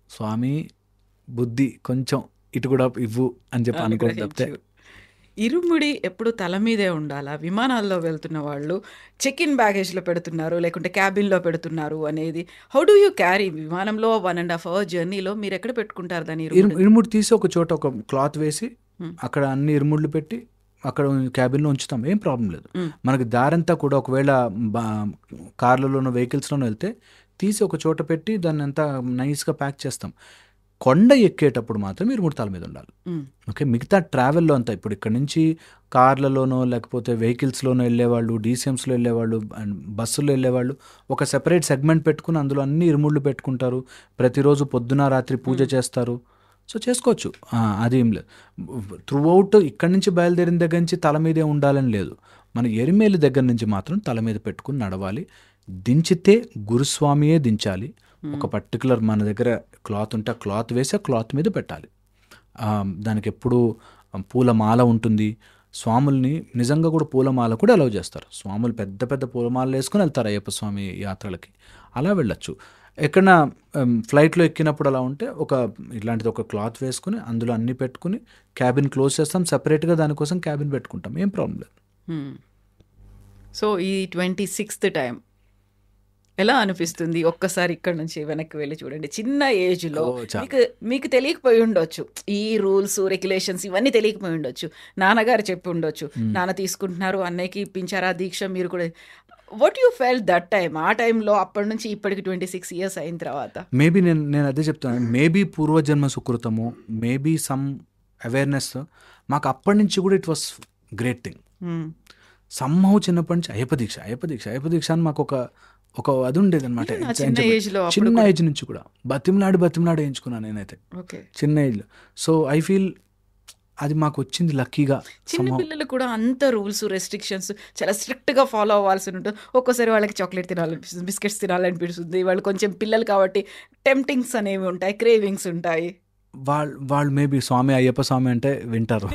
స్వామి బుద్ధి కొంచెం ఇటు కూడా ఇవ్వు అని చెప్పి అనుకోని తప్పితే. ఇరుముడి ఎప్పుడు తల మీదే ఉండాలా? విమానాల్లో వెళ్తున్న వాళ్ళు చెక్ ఇన్ బ్యాగేజ్లో పెడుతున్నారు, లేకుంటే క్యాబిన్లో పెడుతున్నారు అనేది హౌ డూ యూ క్యారీ? విమానంలో 1.5 hour జర్నీలో మీరు ఎక్కడ పెట్టుకుంటారు దాన్ని? ఇరుముడి తీసి ఒక చోట ఒక క్లాత్ వేసి అక్కడ అన్ని ఇరుముళ్ళు పెట్టి అక్కడ క్యాబిన్లో ఉంచుతాం, ఏం ప్రాబ్లం లేదు. మనకి దారంతా కూడా ఒకవేళ కార్లలోనో వెహికల్స్లోనో వెళ్తే తీసి ఒక చోట పెట్టి దాన్ని అంతా నైస్గా ప్యాక్ చేస్తాం. కొండ ఎక్కేటప్పుడు మాత్రం ఇరుముడి తల మీద ఉండాలి. ఓకే, మిగతా ట్రావెల్లో అంతా ఇప్పుడు ఇక్కడ నుంచి కార్లలోనో లేకపోతే వెహికల్స్లోనో వెళ్ళేవాళ్ళు, డీసీఎంస్లో వెళ్ళేవాళ్ళు అండ్ బస్సుల్లో వెళ్ళేవాళ్ళు ఒక సెపరేట్ సెగ్మెంట్ పెట్టుకుని అందులో అన్ని ఇరుముళ్ళు పెట్టుకుంటారు. ప్రతిరోజు పొద్దున రాత్రి పూజ చేస్తారు. సో చేసుకోవచ్చు, అది ఏం లేదు. త్రూ అవుట్ ఇక్కడి నుంచి బయలుదేరిన దగ్గర నుంచి తల మీదే ఉండాలని లేదు. మన ఎరిమేలు దగ్గర నుంచి మాత్రం తల మీద పెట్టుకుని నడవాలి. దించితే గురుస్వామియే దించాలి. ఒక పర్టికులర్ మన దగ్గర క్లాత్ ఉంటే ఆ క్లాత్ వేసి ఆ క్లాత్ మీద పెట్టాలి. దానికి ఎప్పుడు పూలమాల ఉంటుంది. స్వాముల్ని నిజంగా కూడా పూలమాల కూడా అలౌ చేస్తారు. స్వాములు పెద్ద పెద్ద పూలమాలలు వేసుకుని వెళ్తారు అయ్యప్ప స్వామి యాత్రలకి, అలా వెళ్ళొచ్చు. ఎక్కడన్నా ఫ్లైట్లో ఎక్కినప్పుడు అలా ఉంటే ఇట్లాంటిది ఒక క్లాత్ వేసుకుని అందులో అన్నీ పెట్టుకుని క్యాబిన్ క్లోజ్ చేస్తాం, సపరేట్గా దానికోసం క్యాబిన్ పెట్టుకుంటాం, ఏం ప్రాబ్లం లేదు. సో ఈ 26th టైం ఎలా అనిపిస్తుంది? ఒక్కసారి ఇక్కడ నుంచి వెనక్కి వెళ్ళి చూడండి. చిన్న ఏజ్లో మీకు తెలియకపోయి ఉండొచ్చు, ఈ రూల్స్ రెగ్యులేషన్స్ ఇవన్నీ తెలియకపోయి ఉండొచ్చు. నాన్నగారు చెప్పి ఉండొచ్చు, నాన్న తీసుకుంటున్నారు, అన్నయ్యకి ఇప్పించారా దీక్ష, మీరు కూడా. What you felt that time? ఆ టైంలో అప్పటి నుంచి ఇప్పటికి 26 years అయిన తర్వాత మేబీ నేను అదే చెప్తాను, మేబీ పూర్వజన్మ సుకృతము, మేబీ సమ్ అవేర్నెస్ మాకు అప్పటి నుంచి కూడా it was great thing. Somehow చిన్నప్పటి నుంచి అయ్యప్ప దీక్ష అని మాకు ఒక అది ఉండేది అనమాట. చిన్న ఏజ్ నుంచి కూడా బతిమలాడి వేయించుకున్నాను నేనైతే చిన్న ఏజ్లో. సో ఐ ఫీల్ అది మాకు వచ్చింది లక్కీగా. చిన్న పిల్లలు కూడా అంత రూల్స్ రెస్ట్రిక్షన్స్ చాలా స్ట్రిక్ట్గా ఫాలో అవ్వాల్సి ఉంటుంది. ఒక్కోసారి వాళ్ళకి చాక్లెట్ తినాలనిపిస్తుంది, బిస్కెట్స్ తినాలనిపిస్తుంది. వాళ్ళు కొంచెం పిల్లలు కాబట్టి టెంప్టింగ్స్ అనేవి ఉంటాయి, క్రేవింగ్స్ ఉంటాయి. వాళ్ళు మేబీ స్వామి అయ్యప్ప స్వామి అంటే వింటారు.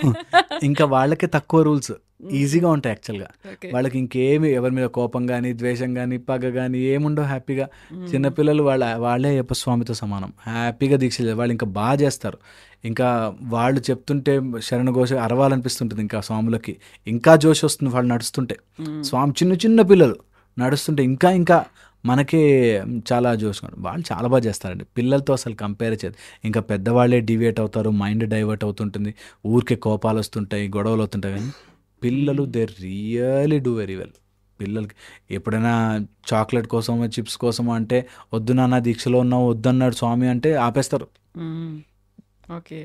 ఇంకా వాళ్ళకే తక్కువ రూల్స్ ఈజీగా ఉంటాయి యాక్చువల్గా. వాళ్ళకి ఇంకేమి ఎవరి మీద కోపం కానీ ద్వేషం కానీ పగ కానీ ఏముండవు. హ్యాపీగా చిన్నపిల్లలు వాళ్ళే అయ్యప్ప స్వామితో సమానం, హ్యాపీగా దీక్ష వాళ్ళు ఇంకా బాగా చేస్తారు. ఇంకా వాళ్ళు చెప్తుంటే శరణఘోష అరవాలనిపిస్తుంటుంది. ఇంకా స్వాములకి ఇంకా జోష్ వస్తుంది వాళ్ళు నడుస్తుంటే. స్వామి చిన్న పిల్లలు నడుస్తుంటే ఇంకా ఇంకా మనకే చాలా చూసుకోండి. వాళ్ళు చాలా బాగా చేస్తారండి, పిల్లలతో అసలు కంపేర్ చేయదు. ఇంకా పెద్దవాళ్ళే డివియేట్ అవుతారు, మైండ్ డైవర్ట్ అవుతుంటుంది, ఊరికే కోపాలు వస్తుంటాయి, గొడవలు అవుతుంటాయి. కానీ పిల్లలు they really do very well. పిల్లలకి ఎప్పుడైనా చాక్లెట్ కోసమో చిప్స్ కోసమో అంటే వద్దు నాన్న దీక్షలో ఉన్నావు వద్దన్నాడు స్వామి అంటే ఆపేస్తారు. Okay,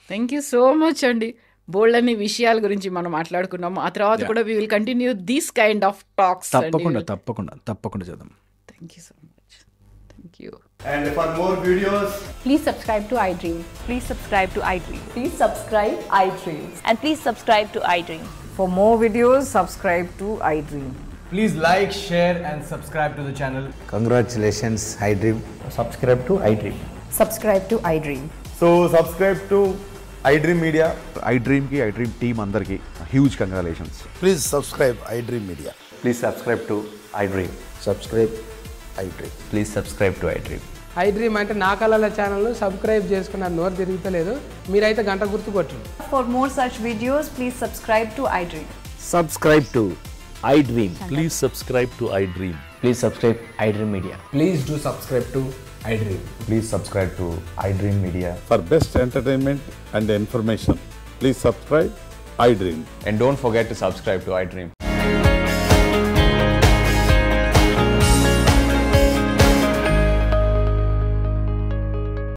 thank you so much అండి. బోల్డ్ అన్ని విషయాల గురించి మనం మాట్లాడుకున్నాము. ఆ తర్వాత కూడా we will continue these kind of talks. తప్పకుండా తప్పకుండా తప్పకుండా చేద్దాం. Thank you so much. Thank you. And for more videos, Please subscribe to iDream. Please subscribe to iDream. Please subscribe iDream. And please subscribe to iDream. For more videos, subscribe to iDream. please like, share and subscribe to the channel. Congratulations, iDream. subscribe to iDream. Subscribe to iDream. So subscribe to iDream Media. iDream ki iDream team andarki huge congratulations. Please subscribe iDream Media. Please subscribe to iDream. Subscribe iDream. Please subscribe to iDream. iDream అంటే నా కళల ఛానల్ను subscribe చేసుకున్న నోరు తిరుగుతలేదు, మీరైతే గంట గుర్తు కొట్టండి. For more such videos, please subscribe to iDream. Subscribe to iDream. Please subscribe to iDream. Please subscribe iDream Media. Please do subscribe to iDream. Please subscribe to iDream Media. For best entertainment and information, please subscribe iDream. And don't forget to subscribe to iDream.